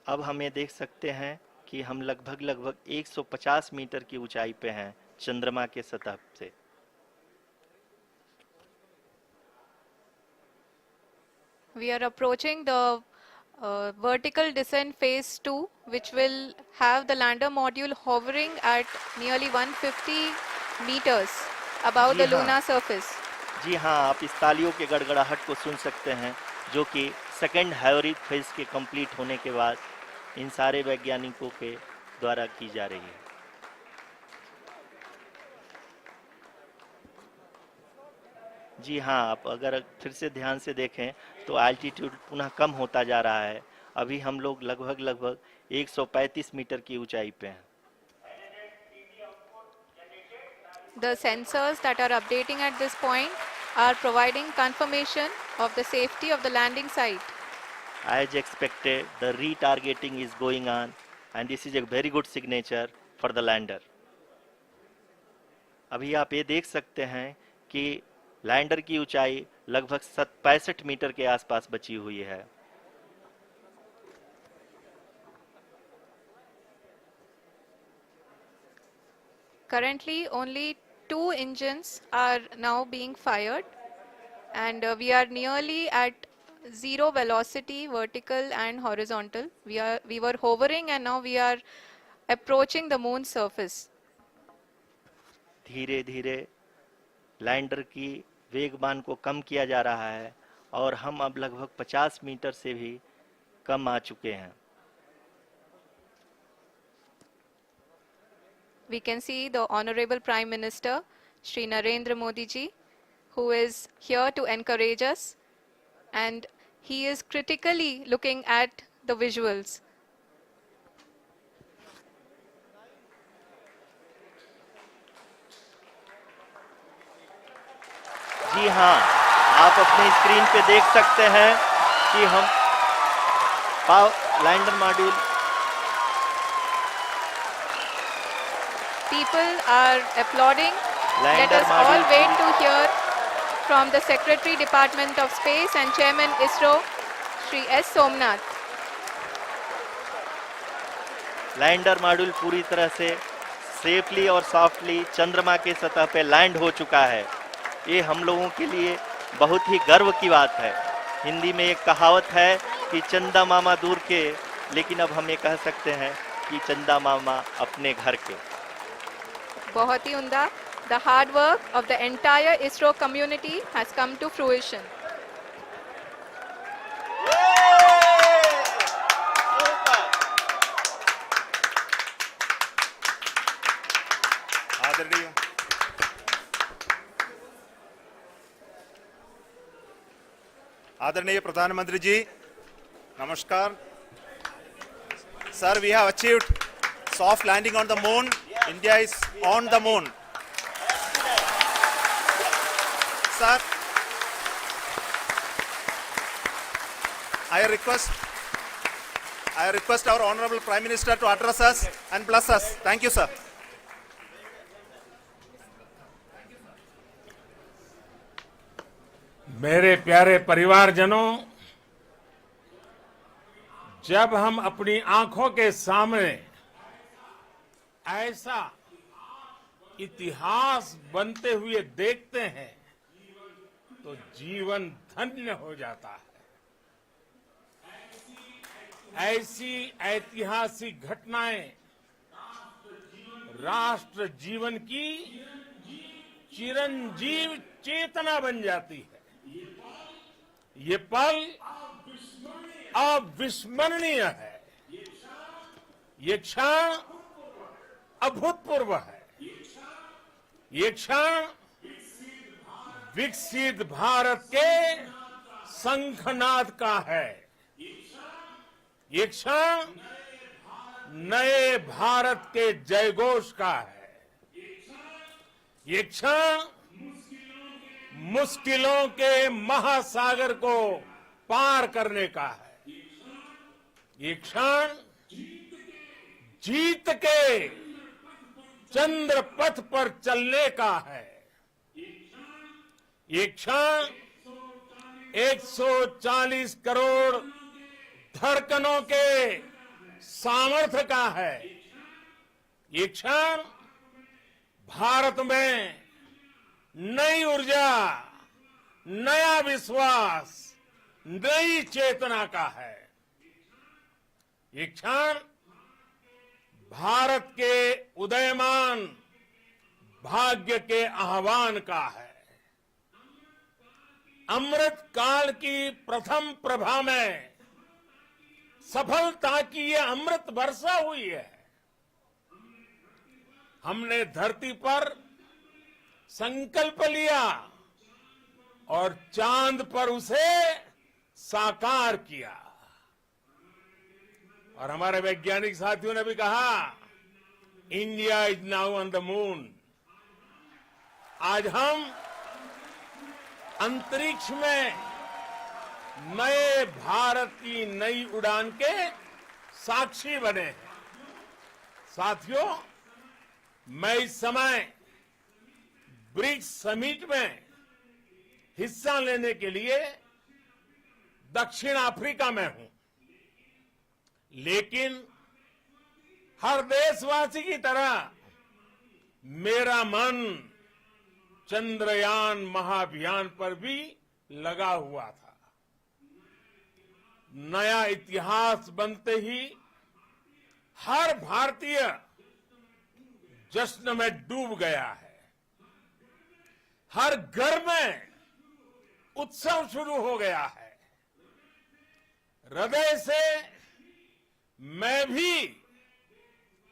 A: अब हम ये देख सकते हैं कि हम लगभग लगभग 150 मीटर की ऊंचाई पे हैं चंद्रमा के सतह से।
B: We are approaching the vertical descent phase 2, which will have the lander module hovering at nearly 150 meters above
A: ji
B: the
A: हाँ,
B: lunar surface.
A: जी हाँ, आप इस तालियों के गड़गड़ाहट को सुन सकते हैं जो कि सेकंड हाइब्रिड फेज के कंप्लीट होने के बाद इन सारे वैज्ञानिकों के द्वारा की जा रही है। जी हाँ, आप अगर फिर से ध्यान से देखें तो एल्टीट्यूड पुनः कम होता जा रहा है। अभी हम लोग लगभग लगभग 135 मीटर की ऊंचाई पे हैं।
B: The sensors that are updating at this point are providing confirmation of the safety of the landing site.
A: As expected, the retargeting is going on, and this is a very good signature for the lander. अभी आप ये देख सकते हैं कि lander की ऊंचाई लगभग 65 मीटर के आसपास बची हुई है।
B: Currently, only two engines are now being fired, and we are nearly at zero velocity, vertical and horizontal. We were hovering, and now we are approaching the moon's surface.
A: धीरे धीरे लैंडर की वेगमान को कम किया जा रहा है और हम अब लगभग 50 मीटर से भी कम आ चुके हैं।
B: We can see the Honorable Prime Minister, Shri Narendra Modi ji, who is here to encourage us, and he is critically looking at the visuals.
A: जी हाँ, आप अपने स्क्रीन पे देख सकते हैं कि हम lander module
B: People are applauding. Let
A: lander
B: us all
A: module
B: wait to hear from the Secretary Department of Space and Chairman ISRO, Shri S. Somnath.
A: Lander module पूरी तरह से सेफली और सॉफ्टली चंद्रमा के सतह पे लैंड हो चुका है। ये हम लोगों के लिए बहुत ही गर्व की बात है। हिंदी में एक कहावत है कि चंदा मामा दूर के, लेकिन अब हम ये कह सकते हैं कि चंदा मामा अपने घर के।
B: बहुत ही उम्दा. The hard work of the entire ISRO community has come to fruition.
D: आदरणीय आदरणीय प्रधानमंत्री जी, नमस्कार। Sir, we have achieved soft landing on the moon. India is on the moon. Sir, I request our Honorable Prime Minister to address us and bless us. Thank you, sir.
E: मेरे प्यारे परिवारजनों, जब हम अपनी आंखों के सामने ऐसा इतिहास बनते हुए देखते हैं तो जीवन धन्य हो जाता है। ऐसी ऐतिहासिक घटनाएं राष्ट्र जीवन की चिरंजीव चेतना बन जाती है। ये पल अविस्मरणीय है। ये क्षण अभूतपूर्व है। ये क्षण विकसित भारत के शंखनाद का है। ये क्षण नए भारत के जयघोष का है। ये क्षण मुश्किलों के महासागर को पार करने का है। ये क्षण जीत के चंद्र पथ पर चलने का है। ये क्षण 140 करोड़ धड़कनों के सामर्थ्य का है। ये क्षण भारत में नई ऊर्जा, नया विश्वास, नई चेतना का है। ये क्षण भारत के उदयमान भाग्य के आह्वान का है। अमृत काल की प्रथम प्रभा में सफलता की ये अमृत वर्षा हुई है। हमने धरती पर संकल्प लिया और चांद पर उसे साकार किया। और हमारे वैज्ञानिक साथियों ने भी कहा, India is now on the moon. आज हम अंतरिक्ष में नए भारत की नई उड़ान के साक्षी बने हैं। साथियों, मैं इस समय ब्रिक्स समिट में हिस्सा लेने के लिए दक्षिण अफ्रीका में हूं, लेकिन हर देशवासी की तरह मेरा मन चंद्रयान महाअभियान पर भी लगा हुआ था। नया इतिहास बनते ही हर भारतीय जश्न में डूब गया है। हर घर में उत्सव शुरू हो गया है। हृदय से मैं भी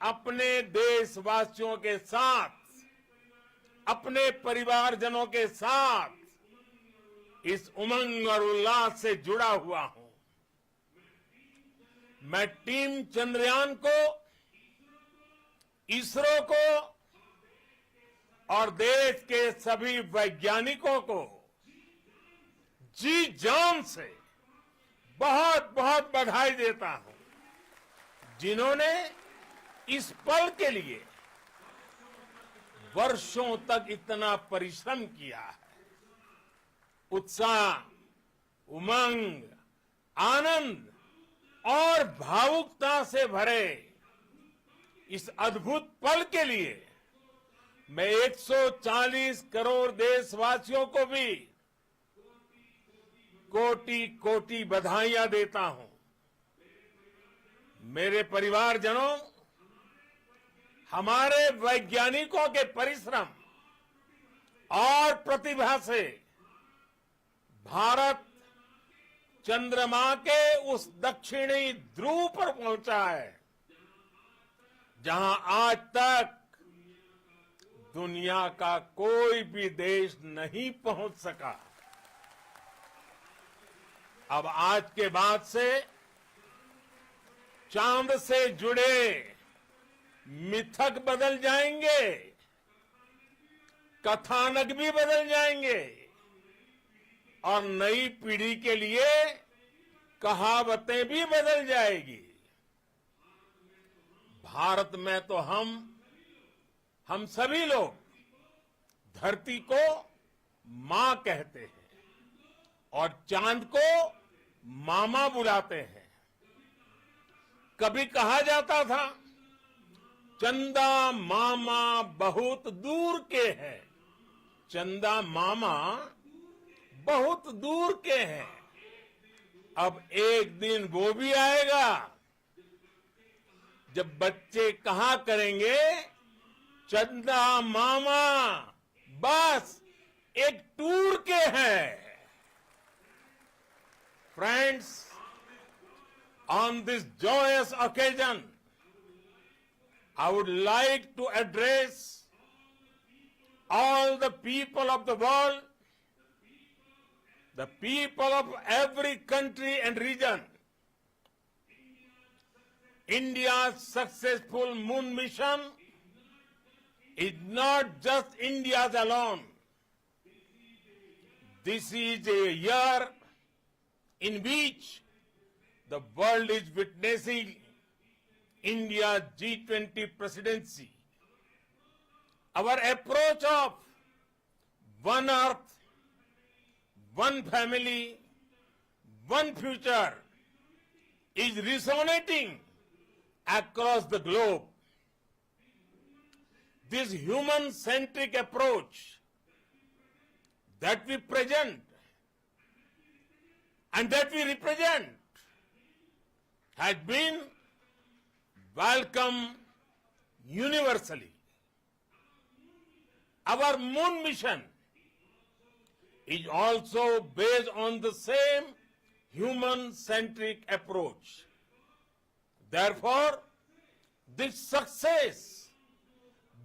E: अपने देशवासियों के साथ, अपने परिवारजनों के साथ इस उमंग और उल्लास से जुड़ा हुआ हूं। मैं टीम चंद्रयान को, इसरो को और देश के सभी वैज्ञानिकों को जी जान से बहुत बहुत बधाई देता हूं, जिन्होंने इस पल के लिए वर्षों तक इतना परिश्रम किया है। उत्साह, उमंग, आनंद और भावुकता से भरे इस अद्भुत पल के लिए मैं 140 करोड़ देशवासियों को भी कोटि कोटि बधाइयां देता हूं। मेरे परिवारजनों, हमारे वैज्ञानिकों के परिश्रम और प्रतिभा से भारत चंद्रमा के उस दक्षिणी ध्रुव पर पहुंचा है, जहां आज तक दुनिया का कोई भी देश नहीं पहुंच सका। अब आज के बाद से चांद से जुड़े मिथक बदल जाएंगे, कथानक भी बदल जाएंगे और नई पीढ़ी के लिए कहावतें भी बदल जाएगी। भारत में तो हम सभी लोग धरती को मां कहते हैं और चांद को मामा बुलाते हैं। कभी कहा जाता था, चंदा मामा बहुत दूर के हैं। चंदा मामा बहुत दूर के हैं। अब एक दिन वो भी आएगा जब बच्चे कहा करेंगे, चंदा मामा बस एक टूर के हैं। Friends, on this joyous occasion, I would like to address all the people of the world, the people of every country and region. India's successful moon mission is not just India's alone. This is a year in which the world is witnessing India's G20 presidency. Our approach of one earth, one family, one future is resonating across the globe. This human-centric approach that we present and that we represent has been welcomed universally. Our moon mission is also based on the same human-centric approach. Therefore, this success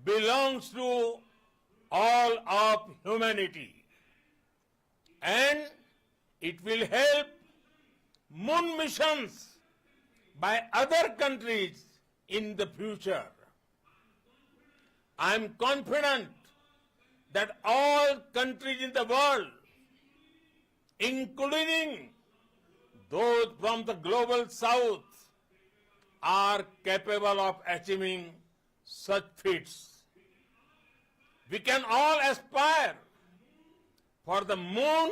E: belongs to all of humanity. and it will help moon missions by other countries in the future. I am confident that all countries in the world, including those from the global south, are capable of achieving such feats. We can all aspire for the moon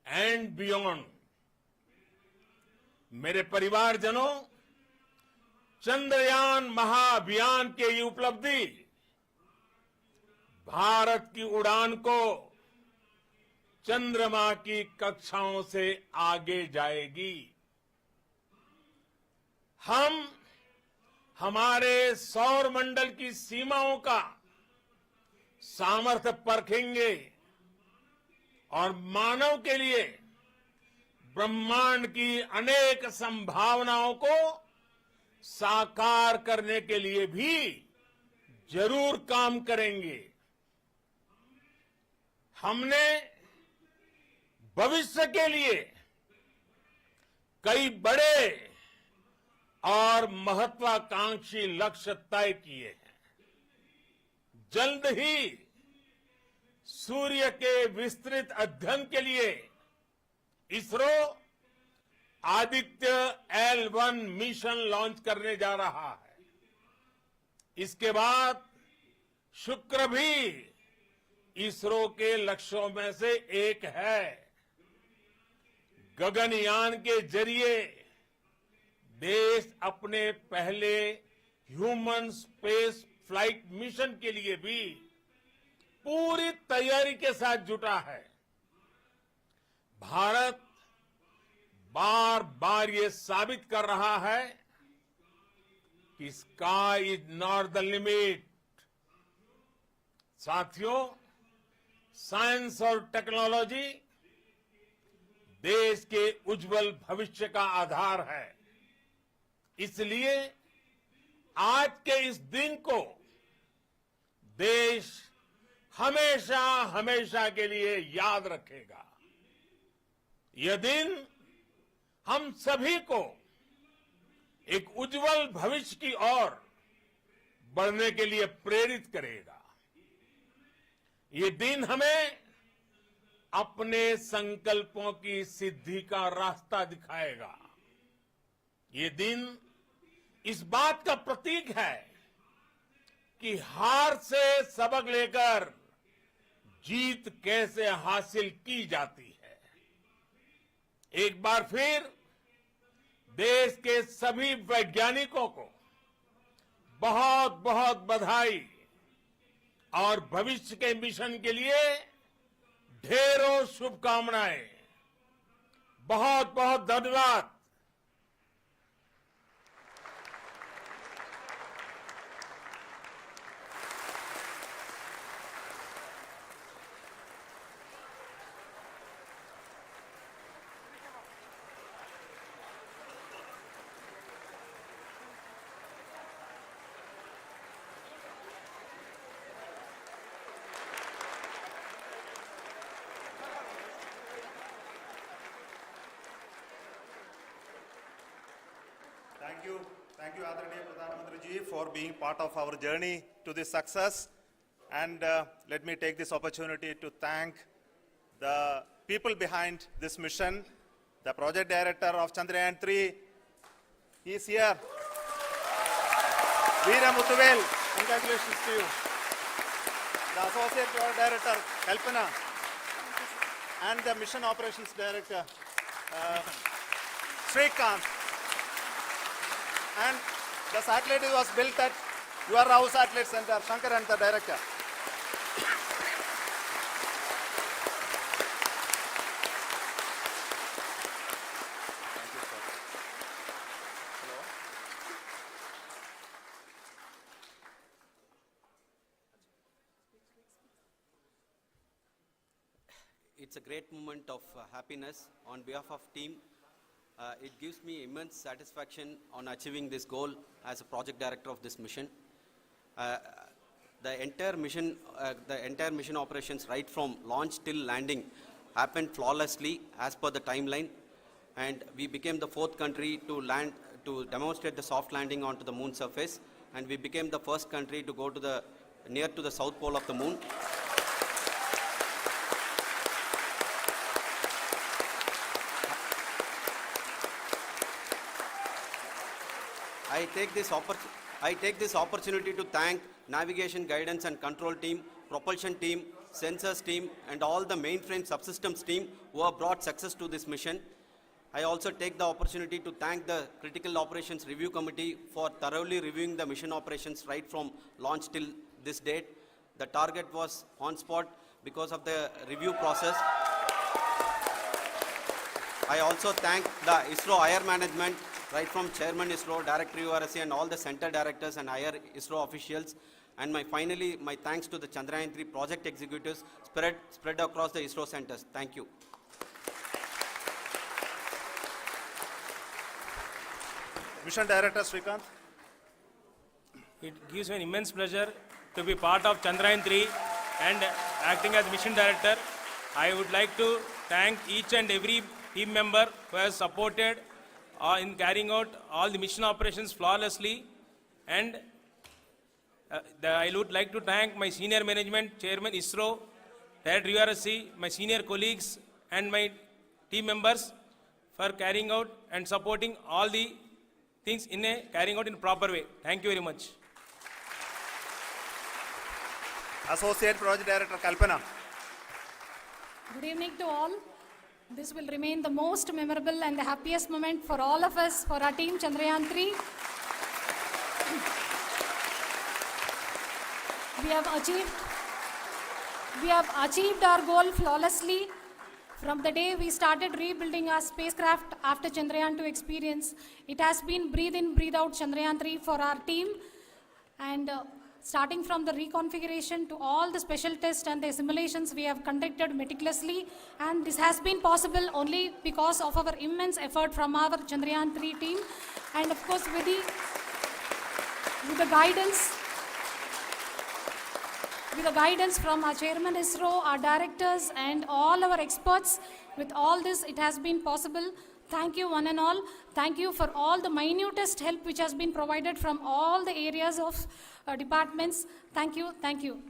E: and beyond. मेरे परिवारजनों, चंद्रयान महाअभियान के ये उपलब्धि भारत की उड़ान को चंद्रमा की कक्षाओं से आगे जाएगी। हम हमारे सौर मंडल की सीमाओं का सामर्थ्य परखेंगे और मानव के लिए ब्रह्मांड की अनेक संभावनाओं को साकार करने के लिए भी जरूर काम करेंगे। हमने भविष्य के लिए कई बड़े और महत्वाकांक्षी लक्ष्य तय किए हैं। जल्द ही सूर्य के विस्तृत अध्ययन के लिए ISRO Aditya L1 mission launch करने जा रहा है। इसके बाद शुक्र भी इसरो के लक्ष्यों में से एक है। गगनयान के जरिए देश अपने पहले ह्यूमन स्पेस फ्लाइट मिशन के लिए भी पूरी तैयारी के साथ जुटा है। भारत बार बार ये साबित कर रहा है कि sky is not the limit. साथियों, साइंस और टेक्नोलॉजी देश के उज्जवल भविष्य का आधार है। इसलिए आज के इस दिन को देश हमेशा हमेशा के लिए याद रखेगा। यह दिन हम सभी को एक उज्जवल भविष्य की ओर बढ़ने के लिए प्रेरित करेगा। ये दिन हमें अपने संकल्पों की सिद्धि का रास्ता दिखाएगा। ये दिन इस बात का प्रतीक है कि हार से सबक लेकर जीत कैसे हासिल की जाती है। एक बार फिर देश के सभी वैज्ञानिकों को बहुत बहुत बधाई और भविष्य के मिशन के लिए ढेरों शुभकामनाएं। बहुत बहुत धन्यवाद।
D: Thank you, Adharaniya Pradhan Mantri ji, for being part of our journey to this success. And let me take this opportunity to thank the people behind this mission, the project director of Chandrayaan-3. He is here. Veera Muthuvel, congratulations to you. The associate project director, Kalpana, and the mission operations director, Srikanth. And the satellite was built at your Rao Satellite Center, Shankar and the director. Thank you, sir. Hello.
F: It's a great moment of happiness on behalf of team. It gives me immense satisfaction on achieving this goal as a project director of this mission. The entire mission operations, right from launch till landing, happened flawlessly as per the timeline, and we became the fourth country to land to demonstrate the soft landing onto the moon surface, and we became the first country to go to the near to the south pole of the moon. I take this opportunity to thank navigation, guidance and control team, propulsion team, sensors team and all the mainframe subsystems team who have brought success to this mission. I also take the opportunity to thank the Critical Operations Review Committee for thoroughly reviewing the mission operations right from launch till this date. The target was on spot because of the review process. I also thank the ISRO higher management, right from Chairman ISRO, Director URSC, and all the center directors and higher ISRO officials. And finally, my thanks to the Chandrayaan-3 project executives spread across the ISRO centers. Thank you.
D: Mission Director Srikanth.
G: It gives me an immense pleasure to be part of Chandrayaan-3 and acting as Mission Director. I would like to thank each and every team member who has supported in carrying out all the mission operations flawlessly. And I would like to thank my senior management, Chairman ISRO, Director URSC, my senior colleagues and my team members for carrying out and supporting all the things carrying out in a proper way. Thank you very much.
D: Associate Project Director Kalpana.
C: Good evening to all. This will remain the most memorable and the happiest moment for all of us, for our team Chandrayaan-3. We have achieved our goal flawlessly. From the day we started rebuilding our spacecraft after Chandrayaan-2 experience, it has been breathe in, breathe out Chandrayaan-3 for our team. And starting from the reconfiguration to all the special tests and the simulations we have conducted meticulously. And this has been possible only because of our immense effort from our Chandrayaan-3 team. And of course, with the guidance from our Chairman ISRO, our directors and all our experts, with all this it has been possible. Thank you one and all. Thank you for all the minutest help which has been provided from all the areas of departments. Thank you, thank you.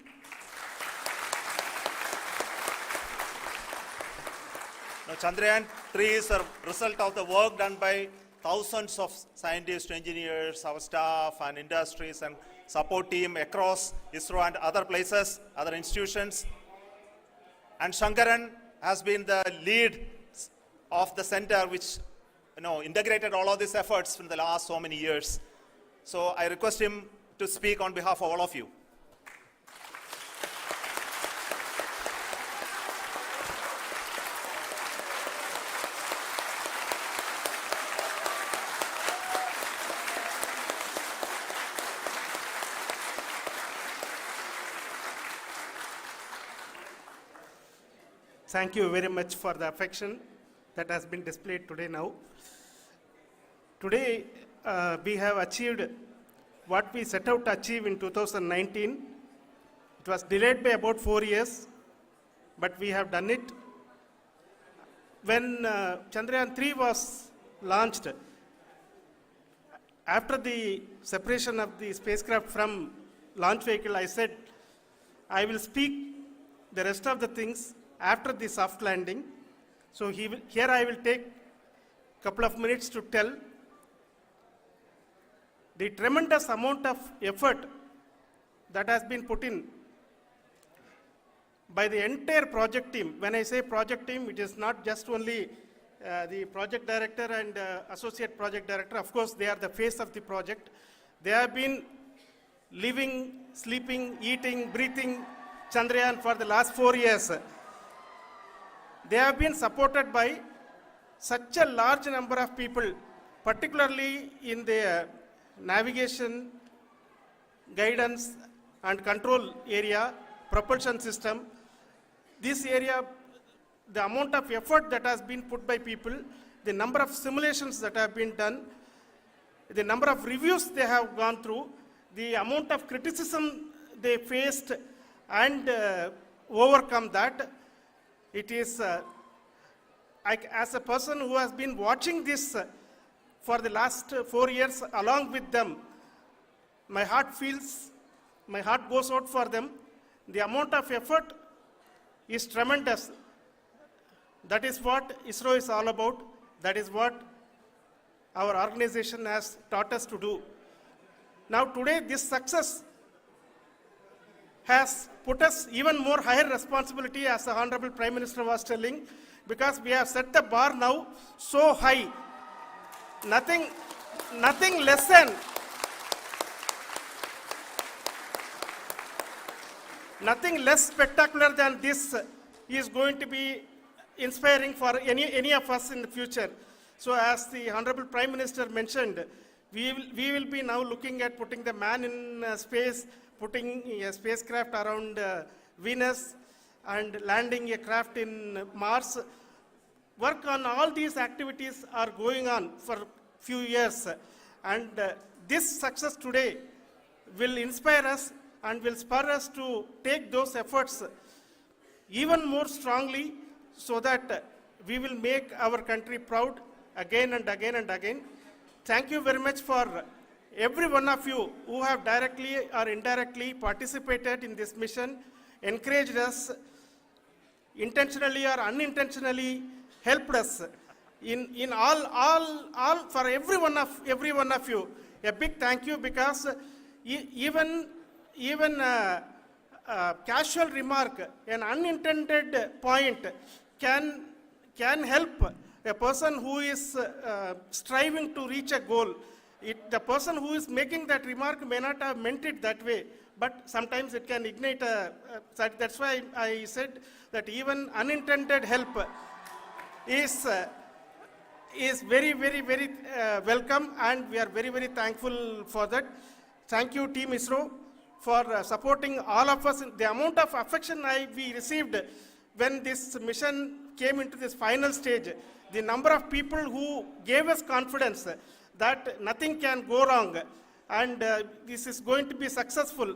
D: Now, Chandrayaan-3 is a result of the work done by thousands of scientists, engineers, our staff and industries and support team across ISRO and other places, other institutions. And Shankaran has been the lead of the center which integrated all of these efforts in the last so many years. So I request him to speak on behalf of all of you.
H: Thank you very much for the affection that has been displayed today now. Today, we have achieved what we set out to achieve in 2019. It was delayed by about 4 years, but we have done it. When Chandrayaan-3 was launched, after the separation of the spacecraft from launch vehicle, I said, I will speak the rest of the things after the soft landing. So here I will take a couple of minutes to tell the tremendous amount of effort that has been put in by the entire project team. When I say project team, it is not just only the project director and associate project director. Of course, they are the face of the project. They have been living, sleeping, eating, breathing Chandrayaan for the last 4 years. They have been supported by such a large number of people, particularly in the navigation, guidance and control area, propulsion system. This area, the amount of effort that has been put by people, the number of simulations that have been done, the number of reviews they have gone through, the amount of criticism they faced and overcome that, It is, as a person who has been watching this for the last 4 years along with them, my heart goes out for them. The amount of effort is tremendous. That is what ISRO is all about. That is what our organization has taught us to do. Now today this success has put us even more higher responsibility, as the Honorable Prime Minister was telling, because we have set the bar now so high. Nothing less than nothing less spectacular than this is going to be inspiring for any of us in the future. So as the Honorable Prime Minister mentioned, we will be now looking at putting the man in space, putting a spacecraft around Venus, and landing a craft in Mars. Work on all these activities are going on for few years. And this success today will inspire us and will spur us to take those efforts even more strongly, so that we will make our country proud again and again and again. Thank you very much for every one of you who have directly or indirectly participated in this mission, encouraged us, intentionally or unintentionally helped us in all for every one of you. A big thank you, because even casual remark, an unintended point can help a person who is striving to reach a goal. The person who is making that remark may not have meant it that way, but sometimes it can ignite that's why I said that even unintended help is very, very, very welcome, and we are very, very thankful for that. Thank you, Team ISRO, for supporting all of us. The amount of affection we received when this mission came into this final stage, the number of people who gave us confidence that nothing can go wrong and this is going to be successful.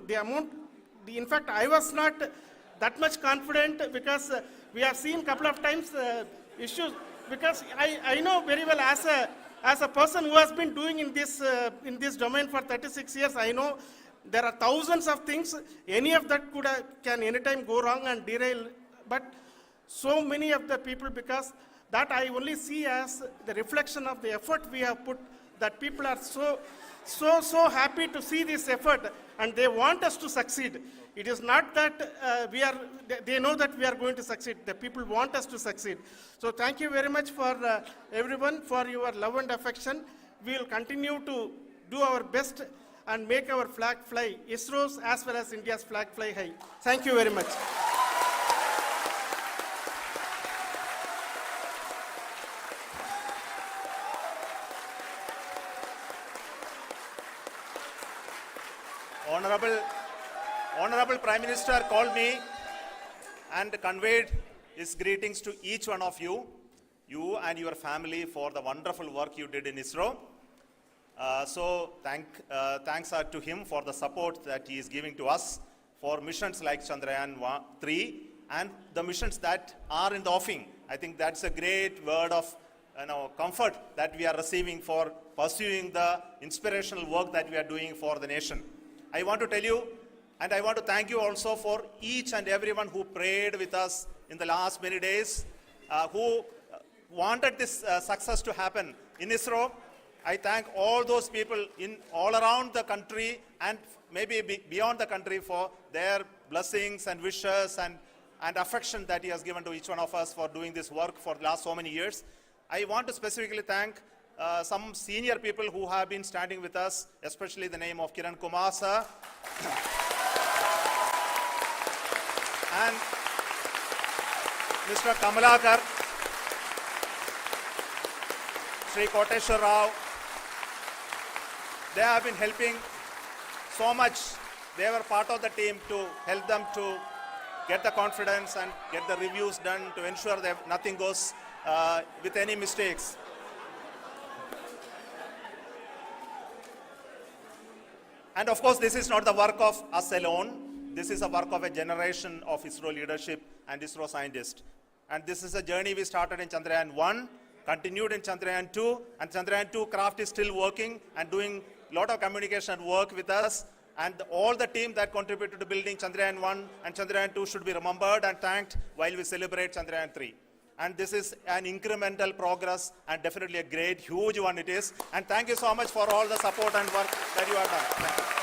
H: In fact, I was not that much confident, because we have seen a couple of times issues, because I know very well, as a person who has been doing in this domain for 36 years, I know there are thousands of things. Any of that can anytime go wrong and derail. But so many of the people, because that I only see as the reflection of the effort we have put, that people are so happy to see this effort, and they want us to succeed. It is not that they know that we are going to succeed. The people want us to succeed. So thank you very much for everyone, for your love and affection. We will continue to do our best and make our flag fly, ISRO's as well as India's flag fly high. Thank you very much.
D: Honorable Prime Minister called me and conveyed his greetings to each one of you and your family, for the wonderful work you did in ISRO. So thanks are to him for the support that he is giving to us for missions like Chandrayaan-3 and the missions that are in the offing. I think that's a great word of comfort that we are receiving for pursuing the inspirational work that we are doing for the nation. I want to tell you, and I want to thank you also for each and everyone who prayed with us in the last many days, who wanted this success to happen in ISRO. I thank all those people all around the country and maybe beyond the country for their blessings and wishes and affection that he has given to each one of us for doing this work for the last so many years. I want to specifically thank some senior people who have been standing with us, especially the name of Kiran Kumar sir and Mr. Kamalakar, Sri Koteshwar Rao. They have been helping so much. They were part of the team to help them to get the confidence and get the reviews done to ensure that nothing goes with any mistakes. And of course, this is not the work of us alone. This is a work of a generation of ISRO leadership and ISRO scientists. And this is a journey we started in Chandrayaan-1, continued in Chandrayaan-2, and Chandrayaan-2 craft is still working and doing a lot of communication work with us. And all the team that contributed to building Chandrayaan-1 and Chandrayaan-2 should be remembered and thanked while we celebrate Chandrayaan-3. And this is an incremental progress and definitely a great, huge one it is. And thank you so much for all the support and work that you have done.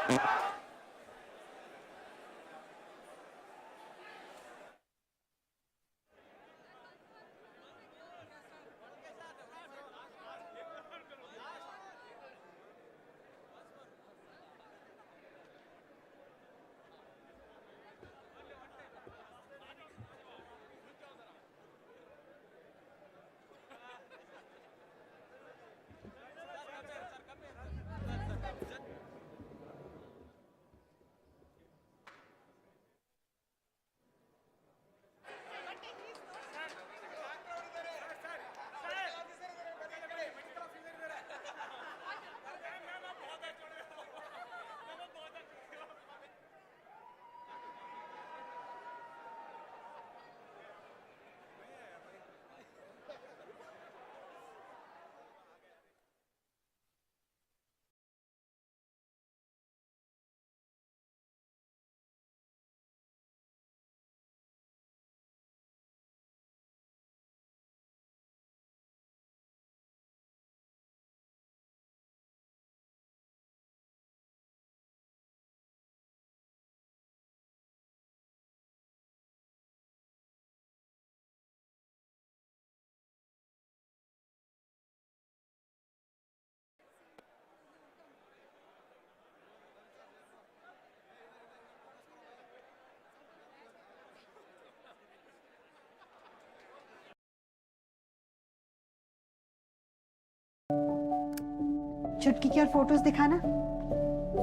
D: Thank you.
I: चुटकी की और photos दिखाना।